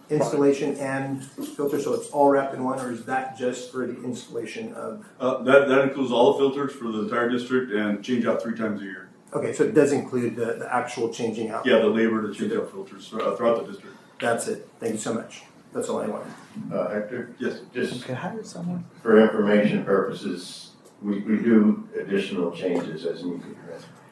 installation and filter, so it's all wrapped in one, or is that just for the installation of? That includes all the filters for the entire district and change out 3 times a year. Okay, so it does include the actual changing out? Yeah, the labor to change out filters throughout the district. That's it. Thank you so much. That's all I wanted. Hector? Yes. Just Can I hire someone? for information purposes, we do additional changes as needed,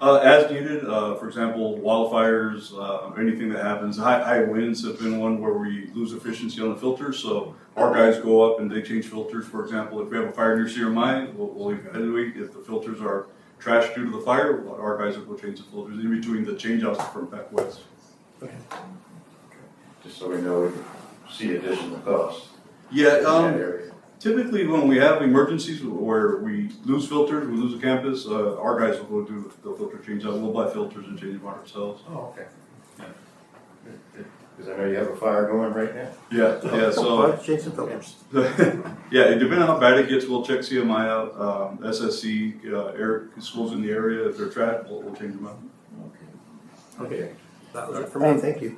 right? As needed, for example, wildfires, anything that happens. High winds have been one where we lose efficiency on the filters, so our guys go up and they change filters. For example, if we have a fire near CRMI, we'll evaluate if the filters are trashed due to the fire. Our guys will go change the filters in between the changeouts from PACWest. Okay. Just so we know we see additional costs. Yeah, in that area. typically when we have emergencies where we lose filters, we lose a campus, our guys will go do the filter change out. We'll buy filters and change them ourselves. Oh, okay. Because I know you have a fire going right now. Yeah, so. Change some filters. Yeah, depending on how bad it gets, we'll check CMI out, SSC, air schools in the area. If they're trapped, we'll change them out. Okay. That was it for me. Thank you.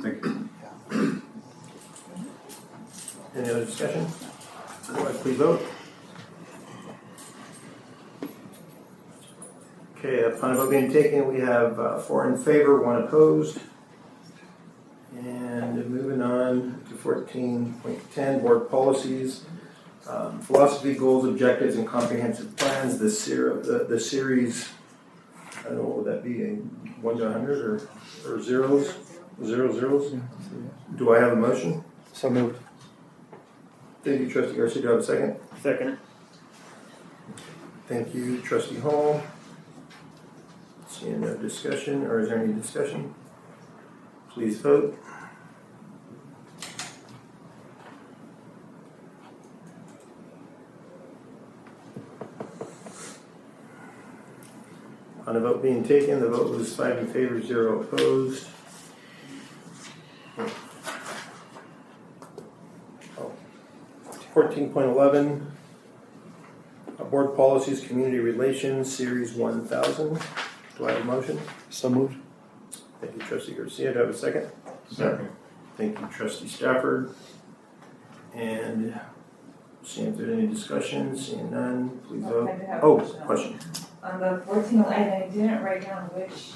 Thank you. Any other discussion? Otherwise, please vote. Okay, upon a vote being taken, we have 4 in favor, 1 opposed. And moving on to 14.10, board policies, philosophy, goals, objectives, and comprehensive plans. The series, I don't know, what would that be? A 1 to 100 or zeros? 0 zeros? Do I have a motion? So moved. Thank you, Trustee Garcia. Do I have a second? Second. Thank you, Trustee Hall. Seeing no discussion, or is there any discussion? Please vote. On a vote being taken, the vote was 5 in favor, 0 opposed. 14.11, Board Policies, Community Relations, Series 1000. Do I have a motion? So moved. Thank you, Trustee Garcia. Do I have a second? Second. Thank you, Trustee Stafford. And seeing if there's any discussion, seeing none, please vote. Oh, question. On the 14, I didn't write down which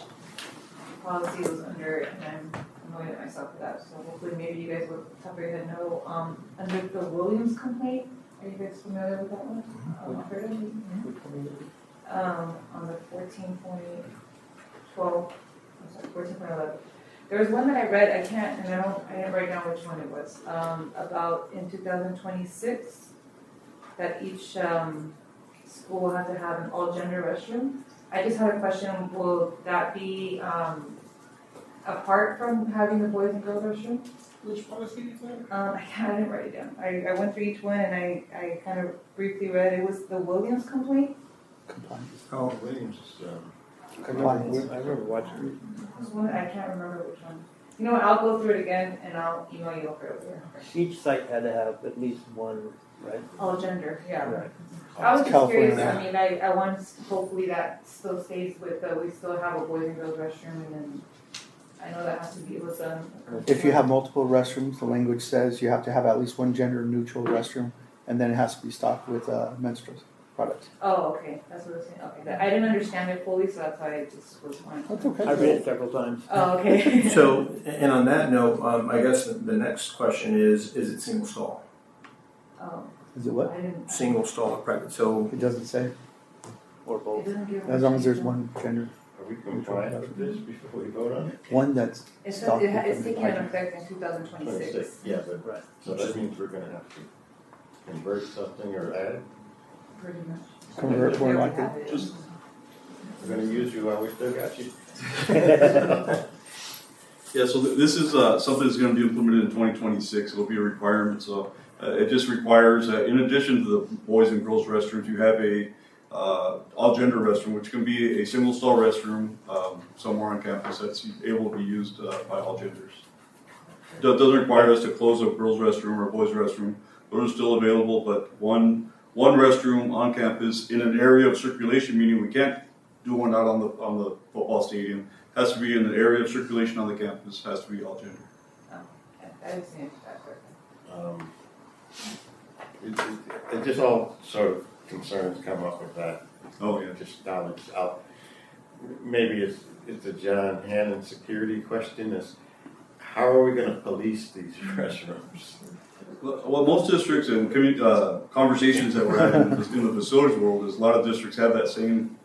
policy was under, and I'm annoyed at myself for that, so hopefully maybe you guys will top of your head know. Under the Williams complaint, are you guys familiar with that one? Heard of it? On the 14.12, I'm sorry, 14.11. There was one that I read, I didn't write down which one it was, about in 2026, that each school had to have an all-gender restroom. I just had a question, will that be apart from having the boys and girls restroom? Which policy is that? I didn't write it down. I went through each one and I kind of briefly read, it was the Williams complaint. Compliance. Oh, Williams is I remember watching. There's one, I can't remember which one. You know what, I'll go through it again and I'll email you over it. Each site had to have at least one, right? Oh, gender, yeah. Right. I was just California. curious, I mean, I want, hopefully that still stays with, we still have a boys and girls restroom and then, I know that has to be with them. If you have multiple restrooms, the language says you have to have at least one gender neutral restroom, and then it has to be stocked with menstrual products. Oh, okay, that's what I was saying, okay, I didn't understand it fully, so that's why I just was wondering. That's okay. I read it several times. Oh, okay. So, and on that note, I guess the next question is it single stall? Oh, Is it what? I didn't. Single stall or private, so. It doesn't say. Or It both. doesn't give. As long as there's one gender. Are we compliant with this before we vote on it? One that's It says stocked it's with taking hygiene. effect in 2026. Yeah, but, Right. so that means we're gonna have to convert something or add? Pretty much. Convert more likely. We're gonna use you while we still got you. Yeah, so this is something that's going to be implemented in 2026. It'll be a requirement. So it just requires, in addition to the boys and girls restrooms, you have a all gender restroom, which can be a single stall restroom somewhere on campus that's able to be used by all genders. It doesn't require us to close a girls restroom or a boys restroom. Those are still available, but one restroom on campus in an area of circulation, meaning we can't do one out on the football stadium. Has to be in an area of circulation on the campus. Has to be all gender. Oh, I understand that. It just all sort of concerns come up with that. Oh yeah. Just knowledge out. Maybe it's a John Hannon security question is how are we gonna police these restrooms? Well, most districts and conversations that we're having in the facilities world is a lot of districts have that same,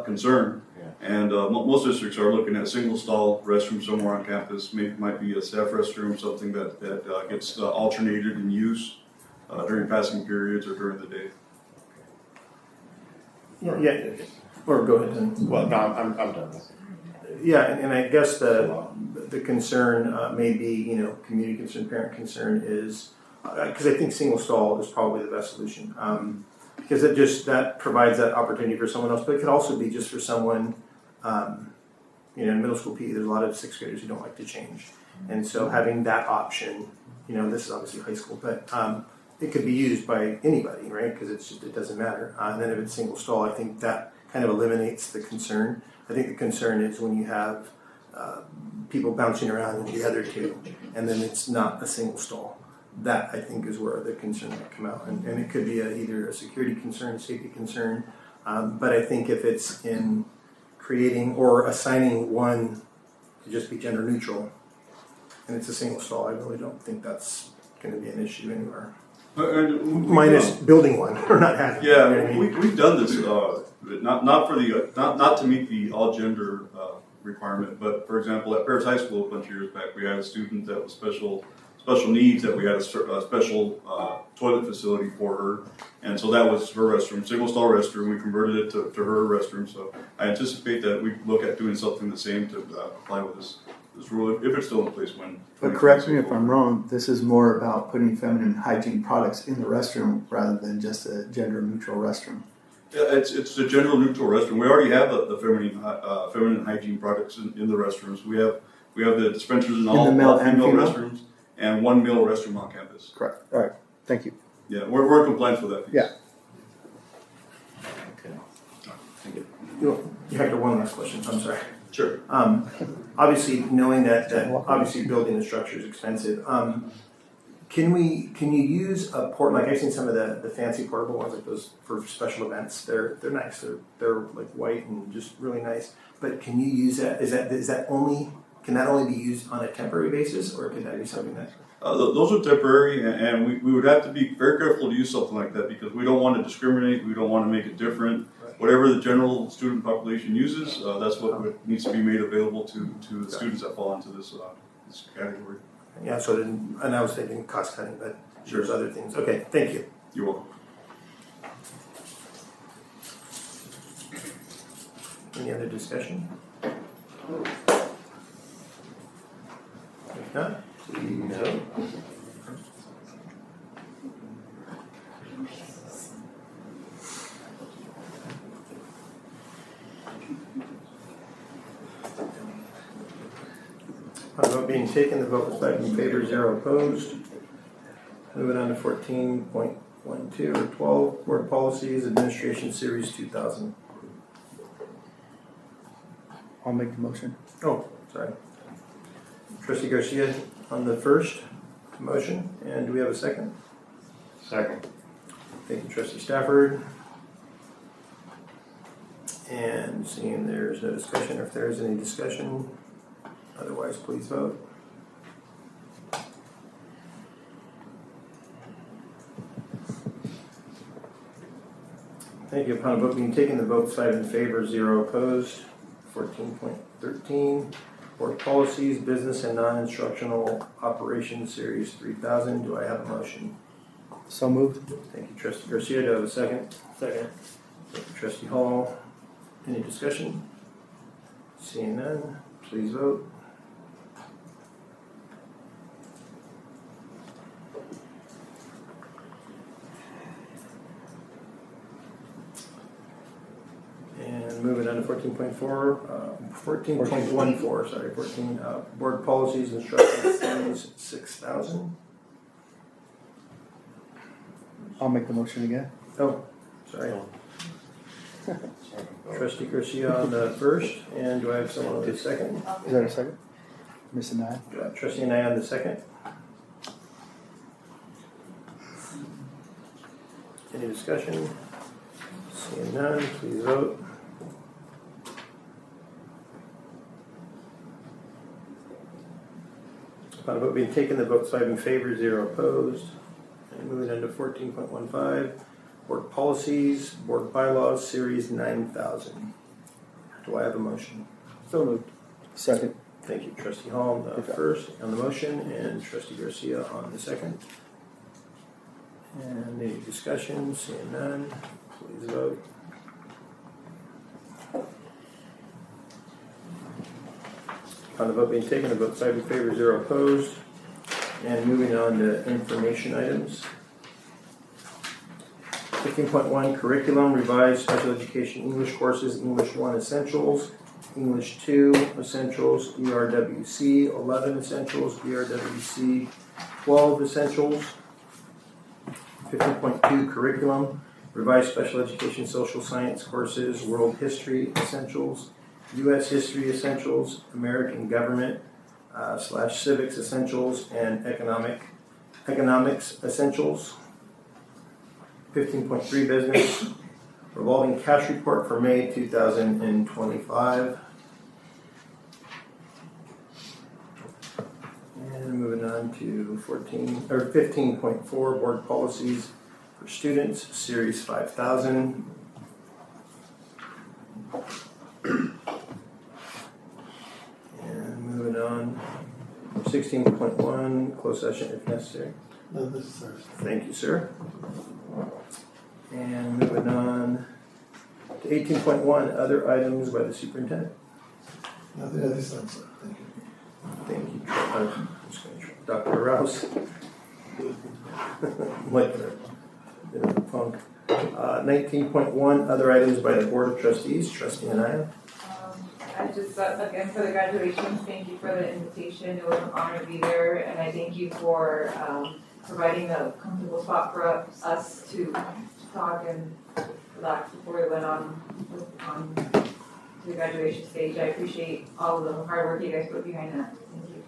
concern. Yeah. And most districts are looking at single stall restroom somewhere on campus. Might be a staff restroom, something that gets alternated in use during passing periods or during the day. Yeah, or go ahead then. Well, no, I'm done with it. Yeah, and I guess the concern may be, community concern, parent concern is, because I think single stall is probably the best solution. Because that provides that opportunity for someone else, but it could also be just for someone, in middle school PE, there's a lot of sixth graders who don't like to change. And so having that option, this is obviously high school, but it could be used by anybody, right? Because it doesn't matter. And then if it's single stall, I think that kind of eliminates the concern. I think the concern is when you have people bouncing around in the other two, and then it's not a single stall. That, I think, is where the concern might come out. And it could be either a security concern, safety concern. But I think if it's in creating or assigning one to just be gender neutral, and it's a single stall, I really don't think that's going to be an issue anywhere. Minus building one or not having. Yeah, You know what I mean? we've done this not for the not to meet the all gender requirement, but for example, at Paris High School a bunch of years back, we had a student that was special needs that we had a special toilet facility for her, and so that was her restroom, single stall restroom. We converted it to her restroom. So I anticipate that we look at doing something the same to comply with this rule if it's still in place when. But correct me if I'm wrong, this is more about putting feminine hygiene products in the restroom rather than just a gender neutral restroom. Yeah, it's the gender neutral restroom. We already have the feminine hygiene products in the restrooms. We have the dispensers in all male and female female? restrooms and one male restroom on campus. Correct. All right. Thank you. Yeah, we're in compliance with that piece. Yeah. Thank you. Hector, one last question. I'm sorry. Sure. Obviously, knowing that obviously building the structure is expensive, can you use a port, like I've seen some of the fancy portable ones, like those for special events. They're nice. They're like white and just really nice. But can you use that? Can that only be used on a temporary basis, or can that be something that? Those are temporary, and we would have to be very careful to use something like that because we don't want to discriminate. We don't want to make it different. Right. Whatever the general student population uses, that's what needs to be made available to the students that fall into this category. Yeah, so and I was thinking cost cutting, but there's other things. Okay, thank you. You're welcome. Any other discussion? If not, No. On vote being taken, the vote was 5 in favor, 0 opposed. Moving on to 14.12 or 12, Board Policies, Administration Series 2000. I'll make the motion. Oh, sorry. Trustee Garcia on the first motion, and do we have a second? Second. Thank you, Trustee Stafford. And seeing there's no discussion, if there is any discussion, otherwise please vote. Thank you. Upon a vote being taken, the vote's 5 in favor, 0 opposed. 14.13, Board Policies, Business and Non-Instructional Operations Series 3000. Do I have a motion? So moved. Thank you, Trustee Garcia. Do I have a second? Second. Thank you, Trustee Hall. Any discussion? Seeing none, please vote. And moving on to 14.14, sorry, 14, Board Policies, Instructions Series 6000. I'll make the motion again. Oh, sorry. Trustee Garcia on the first, and do I have someone on the second? Is that a second? Missing that. Trustee and I on the second. Any discussion? Seeing none, please vote. Upon a vote being taken, the vote's 5 in favor, 0 opposed. And moving on to 14.15, Board Policies, Board Bylaws, Series 9000. Do I have a motion? So moved. Second. Thank you, Trustee Hall on the first on the motion, and Trustee Garcia on the second. And any discussion? Seeing none, please vote. On the vote being taken, the vote 5 in favor, 0 opposed. And moving on to information items. 15.1 Curriculum, Revised Special Education English Courses, English 1 Essentials, English 2 Essentials, ERWC 11 Essentials, ERWC 12 Essentials. 15.2 Curriculum, Revised Special Education Social Science Courses, World History Essentials, U.S. History Essentials, American Government / Civics Essentials, and Economics Essentials. 15.3 Business, Revolving Cash Report for May 2025. And moving on to 15.4 Board Policies for Students, Series 5000. And moving on, 16.1 Closed Session if necessary. Not necessary. Thank you, sir. And moving on to 18.1 Other Items by the Superintendent. Nothing at this time, sir. Thank you. Thank you, I'm just going to try. Dr. Rouse. Like a bit of a funk. 19.1 Other Items by the Board of Trustees. Trustee Anaya. I just, again, for the graduation, thank you for the invitation. It was an honor to be there, and I thank you for providing a comfortable spot for us to talk and relax before we went on to the graduation stage. I appreciate all of the hard work you guys put behind that. Thank you.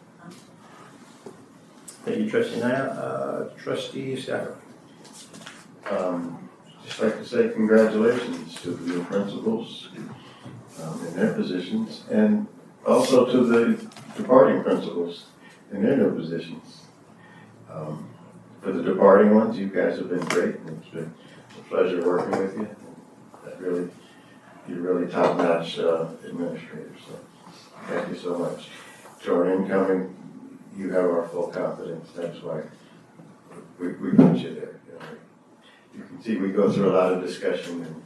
Thank you, Trustee Anaya. Trustee Stafford. Just like to say congratulations to the new principals in their positions, and also to the departing principals in their new positions. For the departing ones, you guys have been great, and it's been a pleasure working with you. You're really top-notch administrators, so thank you so much. To our incoming, you have our full confidence. That's why we put you there. You can see we go through a lot of discussion, and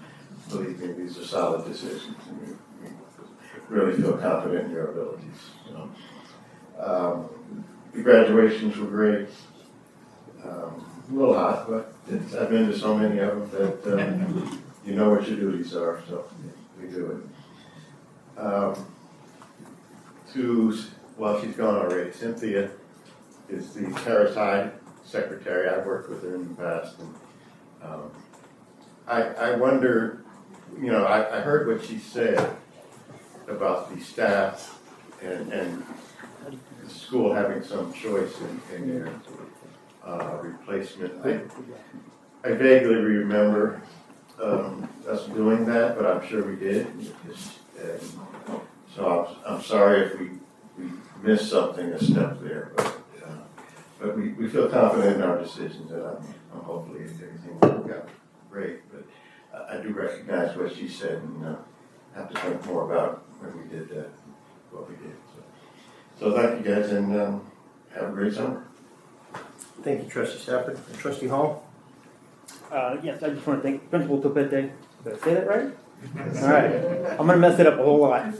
believe me, these are solid decisions, and we really feel confident in your abilities. The graduations were great. A little hot, but I've been to so many of them that you know what your duties are, so we do it. Well, she's gone already. Cynthia is the Paris High secretary. I've worked with her in the past. And, I wonder, I heard what she said about the staff and the school having some choice in their replacement. I vaguely remember us doing that, but I'm sure we did. So I'm sorry if we missed something, a step there, but we feel confident in our decisions, and I'm hopefully everything will work out great. But I do recognize what she said, and have to think more about when we did what we did. So thank you guys, and have a great summer. Thank you, Trustee Stafford. Trustee Hall? Yes, I just want to thank Principal Topete. Did I say that right? All right. I'm going to mess it up a whole lot.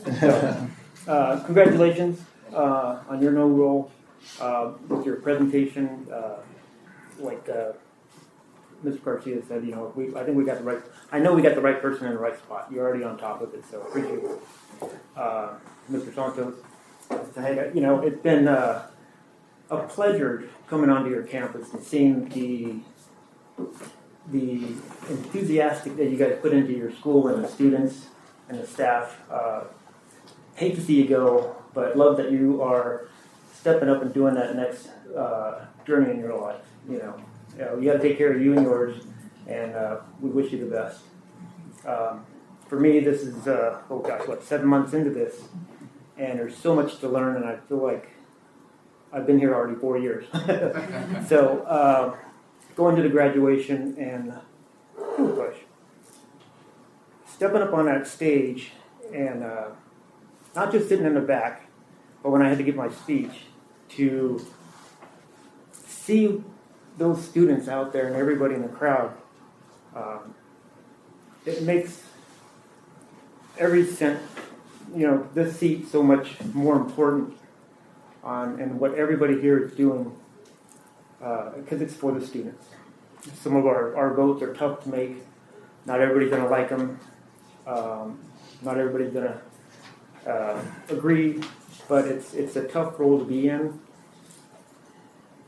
Congratulations on your new role with your presentation. Like Mr. Garcia said, I think we got the right. I know we got the right person in the right spot. You're already on top of it, so appreciate it. Mr. Santos, it's been a pleasure coming onto your campus and seeing the enthusiastic that you guys put into your school and the students and the staff. Hate to see you go, but love that you are stepping up and doing that next journey in your life. You got to take care of you and yours, and we wish you the best. For me, this is 7 months into this, and there's so much to learn, and I feel like I've been here already 4 years. So going to the graduation and stepping up on that stage and not just sitting in the back, but when I had to give my speech, to see those students out there and everybody in the crowd, it makes every cent, this seat so much more important and what everybody here is doing, because it's for the students. Some of our votes are tough to make. Not everybody's going to like them. Not everybody's going to agree, but it's a tough role to be in.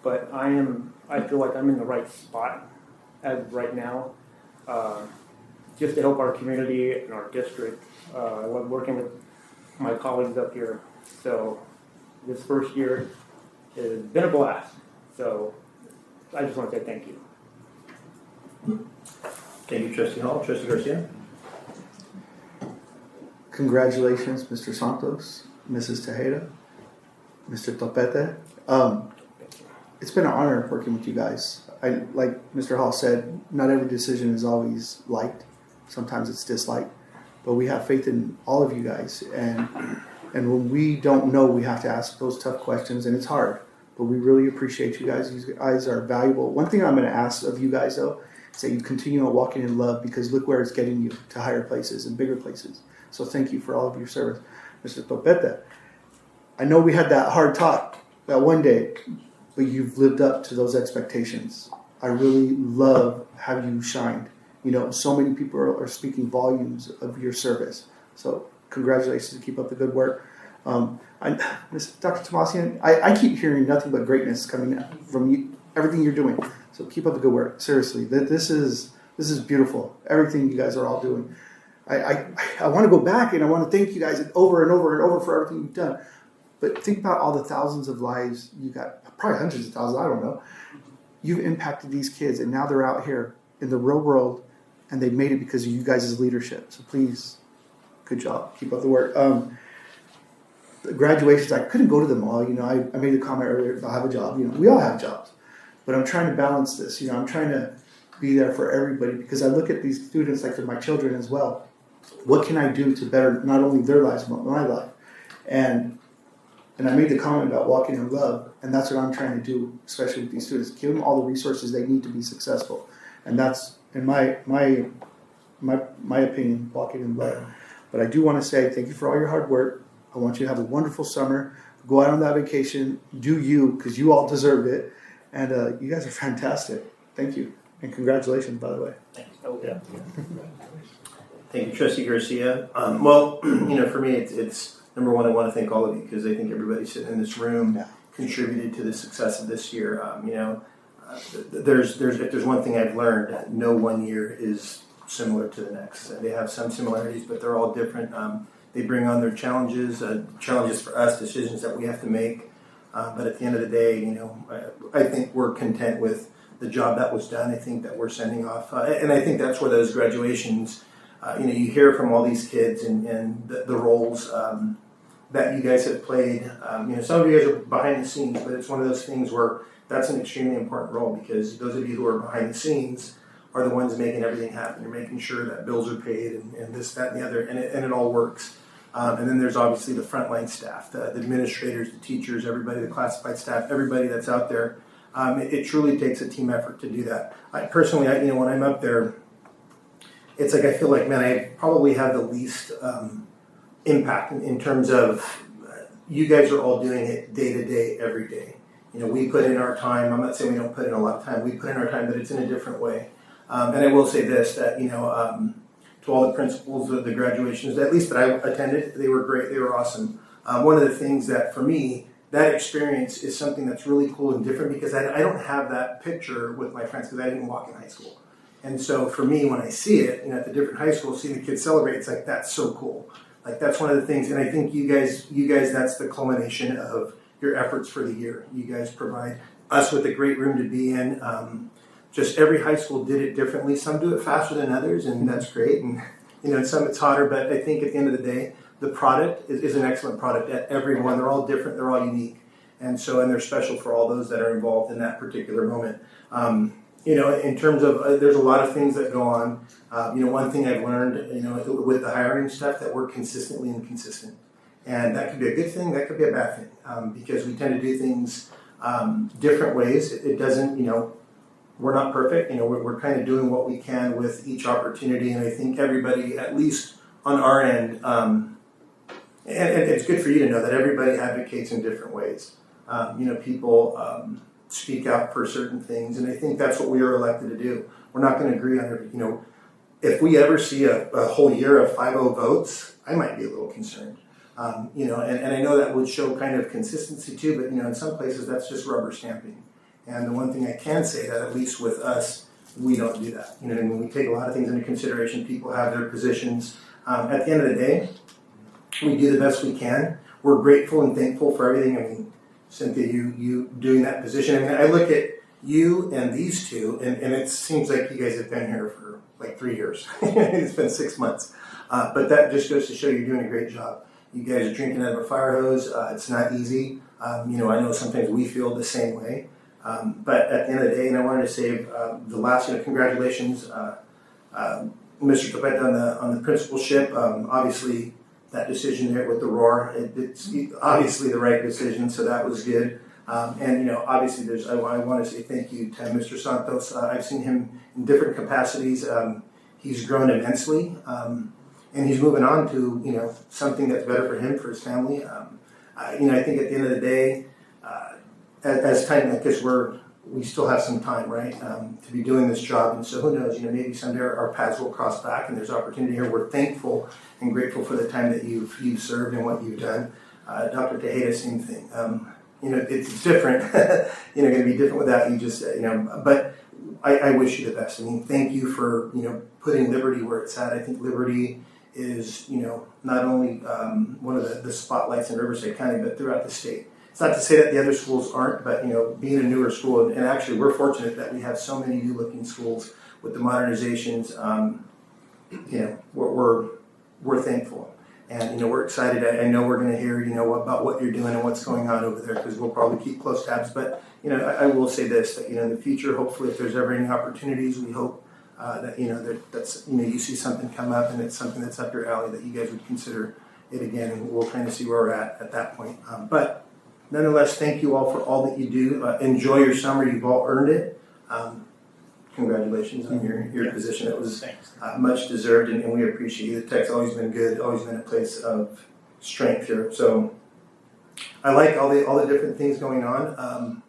But I feel like I'm in the right spot as of right now, just to help our community and our district. I love working with my colleagues up here. So this first year has been a blast. So I just want to say thank you. Thank you, Trustee Hall. Trustee Garcia? Congratulations, Mr. Santos, Mrs. Tejeda, Mr. Topete. It's been an honor working with you guys. Like Mr. Hall said, not every decision is always liked. Sometimes it's disliked. But we have faith in all of you guys. And when we don't know, we have to ask those tough questions, and it's hard. But we really appreciate you guys. You guys are valuable. One thing I'm going to ask of you guys, though, is that you continue on walking in love, because look where it's getting you, to higher places and bigger places. So thank you for all of your service. Mr. Topete, I know we had that hard talk that one day, but you've lived up to those expectations. I really love how you shined. So many people are speaking volumes of your service. So congratulations, keep up the good work. Dr. Tomasian, I keep hearing nothing but greatness coming from you, everything you're doing. So keep up the good work. Seriously, this is beautiful. Everything you guys are all doing. I want to go back and I want to thank you guys over and over and over for everything you've done. But think about all the thousands of lives you got, probably hundreds of thousands, I don't know. You've impacted these kids, and now they're out here in the real world, and they've made it because of you guys' leadership. So please, good job. Keep up the work. The graduations, I couldn't go to them all. I made a comment earlier about I have a job. We all have jobs. But I'm trying to balance this. I'm trying to be there for everybody, because I look at these students like they're my children as well. What can I do to better not only their lives, but my life? And I made the comment about walking in love, and that's what I'm trying to do, especially with these students. Give them all the resources they need to be successful. And that's, in my opinion, walking in love. But I do want to say thank you for all your hard work. I want you to have a wonderful summer. Go out on that vacation. Do you, because you all deserved it. And you guys are fantastic. Thank you. And congratulations, by the way. Thanks. Oh, yeah. Thank you, Trustee Garcia. Well, for me, it's number one, I want to thank all of you because I think everybody sitting in this room contributed to the success of this year. If there's one thing I've learned, no 1 year is similar to the next. They have some similarities, but they're all different. They bring on their challenges for us, decisions that we have to make. But at the end of the day, I think we're content with the job that was done. I think that we're sending off, and I think that's where those graduations, you hear from all these kids and the roles that you guys have played. Some of you guys are behind the scenes, but it's one of those things where that's an extremely important role because those of you who are behind the scenes are the ones making everything happen. You're making sure that bills are paid and this, that, and the other, and it all works. And then there's obviously the frontline staff, the administrators, the teachers, everybody, the classified staff, everybody that's out there. It truly takes a team effort to do that. Personally, when I'm up there, it's like I feel like, man, I probably have the least impact in terms of you guys are all doing it day to day, every day. We put in our time. I'm not saying we don't put in a lot of time. We put in our time, but it's in a different way. And I will say this, that, to all the principals of the graduations, at least that I attended, they were great. They were awesome. One of the things that, for me, that experience is something that's really cool and different because I don't have that picture with my friends because I didn't walk in high school. And so for me, when I see it, at the different high schools, seeing the kids celebrate, it's like, that's so cool. Like, that's one of the things. And I think you guys, that's the culmination of your efforts for the year. You guys provide us with a great room to be in. Just every high school did it differently. Some do it faster than others, and that's great. And, in some it's hotter, but I think at the end of the day, the product is an excellent product at every one. They're all different. They're all unique. And they're special for all those that are involved in that particular moment. In terms of, there's a lot of things that go on. One thing I've learned, with the hiring stuff, that we're consistently inconsistent. And that could be a good thing, that could be a bad thing, because we tend to do things different ways. It doesn't, we're not perfect. We're kind of doing what we can with each opportunity. And I think everybody, at least on our end, and it's good for you to know that everybody advocates in different ways. People speak out for certain things, and I think that's what we are elected to do. We're not going to agree on every, if we ever see a whole year of 5-0 votes, I might be a little concerned. And I know that would show kind of consistency too, but in some places that's just rubber stamping. And the one thing I can say that at least with us, we don't do that. And we take a lot of things into consideration. People have their positions. At the end of the day, we do the best we can. We're grateful and thankful for everything. Cynthia, you doing that position. I look at you and these two, and it seems like you guys have been here for like 3 years. It's been 6 months. But that just goes to show you're doing a great job. You guys are drinking out of a fire hose. It's not easy. I know sometimes we feel the same way. But at the end of the day, and I wanted to say the last, congratulations, Mr. Topeta on the principalship. Obviously, that decision there with the roar, it's obviously the right decision, so that was good. Obviously, I want to say thank you to Mr. Santos. I've seen him in different capacities. He's grown immensely, and he's moving on to something that's better for him, for his family. I think at the end of the day, as time, I guess we still have some time, right, to be doing this job. And so who knows, maybe someday our paths will cross back and there's opportunity here. We're thankful and grateful for the time that you've served and what you've done. Dr. Tejeda, same thing. It's different, going to be different without you just, but I wish you the best. Thank you for, putting Liberty where it's at. I think Liberty is, not only one of the spotlights in Riverside County, but throughout the state. It's not to say that the other schools aren't, but being a newer school, and actually we're fortunate that we have so many new-looking schools with the modernizations. We're thankful, and we're excited. I know we're going to hear about what you're doing and what's going on over there because we'll probably keep close tabs. But I will say this: that in the future, hopefully, if there's ever any opportunities, we hope that that's you see something come up and it's something that's up your alley that you guys would consider it again, and we'll kind of see where we're at that point. But nonetheless, thank you all for all that you do. Enjoy your summer. You've all earned it. Congratulations on your position. It was much deserved, and we appreciate you. The Tech's always been good, always been a place of strength here. So I like all the different things going on.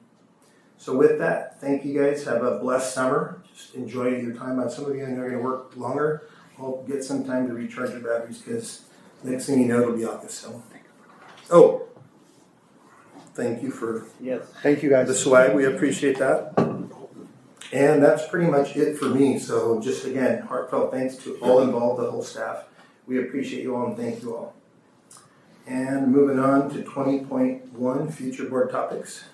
So with that, thank you guys. Have a blessed summer. Just enjoy your time. Some of you are going to work longer. I'll get some time to recharge your batteries because next thing you know, it'll be August. So, oh, thank you for Thank you guys. the swag. We appreciate that. And that's pretty much it for me. So just again, heartfelt thanks to all involved, the whole staff. We appreciate you all and thank you all. And moving on to 20.1, future board topics.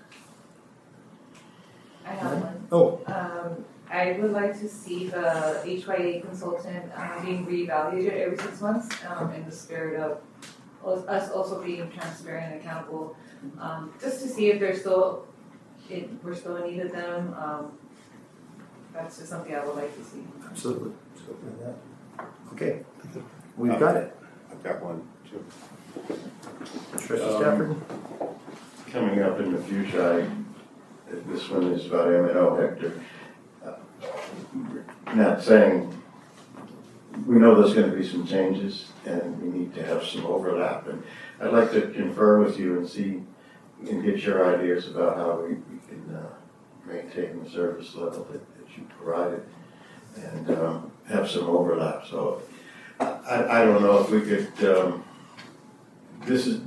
I have one. Oh. I would like to see the HYA consultant being reevaluated every 6 months in the spirit of us also being transparent and accountable, just to see if we're still in need of them. That's just something I would like to see. Absolutely. Okay, we've got it. I've got one too. Trustee Stafford? Coming up in the future, this one is about M&O, Hector. Not saying, we know there's going to be some changes and we need to have some overlap. And I'd like to confer with you and see and get your ideas about how we can maintain the service level that you provided and have some overlap. So I don't know if we could, this is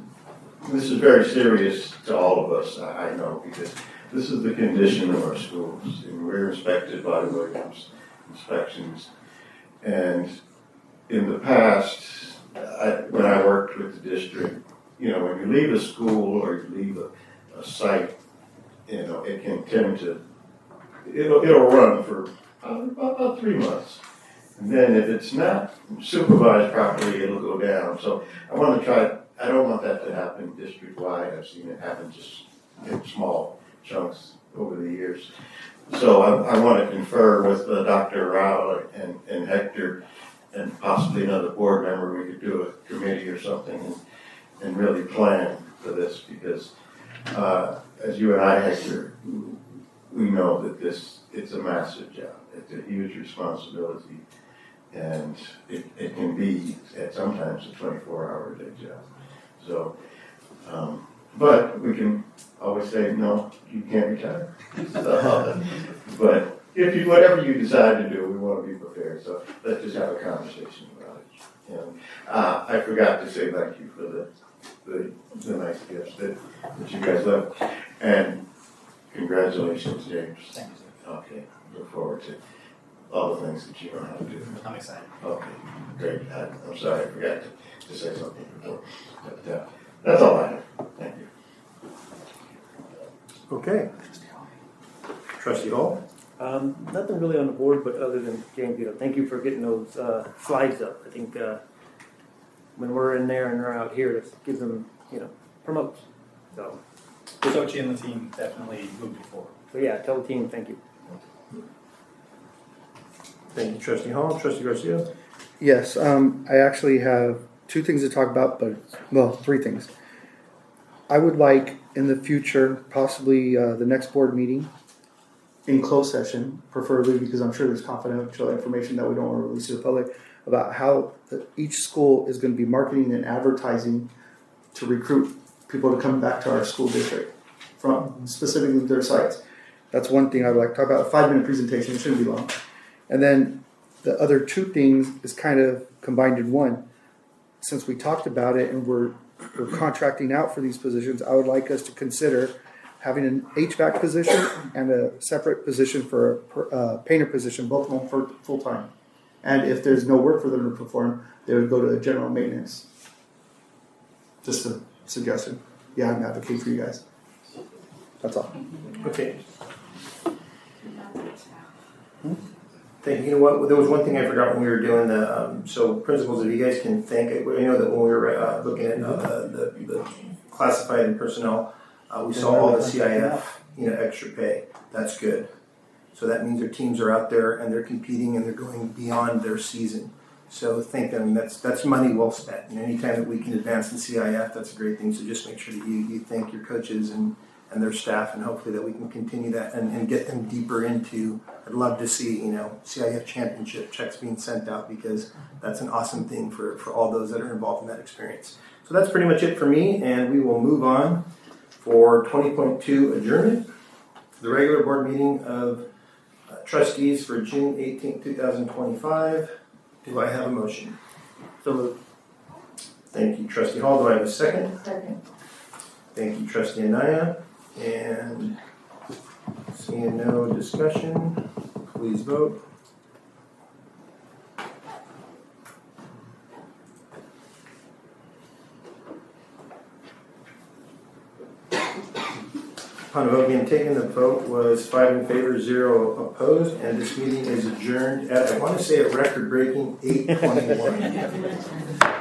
very serious to all of us, I know, because this is the condition of our schools, and we're inspected by Williams Inspections. And in the past, when I worked with the district, when you leave a school or you leave a site, it can tend to, it'll run for about 3 months. And then if it's not supervised properly, it'll go down. So I don't want that to happen district-wide. I've seen it happen just in small chunks over the years. So I want to confer with Dr. Rao and Hector and possibly another board member. We could do a committee or something and really plan for this because as you and I, Hector, we know that it's a massive job. It's a huge responsibility and it can be at sometimes a 24-hour day job. So, but we can always say, no, you can't retire. But whatever you decide to do, we want to be prepared. So let's just have a conversation about it. And I forgot to say thank you for the nice gifts that you guys left. And congratulations, James. Thank you, sir. Okay, look forward to all the things that you're going to have to do. I'm excited. Okay, great. I'm sorry, I forgot to say something before. But that's all I have. Thank you. Okay. Trustee Hall? Nothing really on the board, but other than James, thank you for getting those slides up. I think when we're in there and we're out here, this gives them, promotes. So Sochi and the team definitely moved it forward. So yeah, tell the team thank you. Thank you, Trustee Hall. Trustee Garcia? Yes, I actually have 2 things to talk about, but 3 things. I would like in the future, possibly the next board meeting, in closed session, preferably because I'm sure there's confidential information that we don't want to release to the public, about how each school is going to be marketing and advertising to recruit people to come back to our school district from specifically their sites. That's one thing I would like to talk about. A 5-minute presentation, it shouldn't be long. And then the other 2 things is kind of combined in one. Since we talked about it and we're contracting out for these positions, I would like us to consider having an HVAC position and a separate position for a painter position, both of them for full-time. And if there's no work for them to perform, they would go to general maintenance. Just a suggestion. Yeah, I'm advocating for you guys. That's all. Okay. Thank you. You know what? There was one thing I forgot when we were doing the, so principals, if you guys can thank it. I know that when we were looking at the classified and personnel, we saw all the CIF, extra pay. That's good. So that means their teams are out there and they're competing and they're going beyond their season. So thank them. That's money well spent. And anytime that we can advance in CIF, that's a great thing. So just make sure that you thank your coaches and their staff, and hopefully that we can continue that and get them deeper into. I'd love to see CIF championship checks being sent out because that's an awesome thing for all those that are involved in that experience. So that's pretty much it for me, and we will move on for 20.2 adjournment. The regular board meeting of trustees for June 18, 2025. Do I have a motion? So moved. Thank you, Trustee Hall. Do I have a second? Second. Thank you, Trustee Anaya. And seeing no discussion, please vote. Upon a vote being taken, the vote was 5 in favor, 0 opposed, and this meeting is adjourned at, I want to say, a record-breaking 8:21.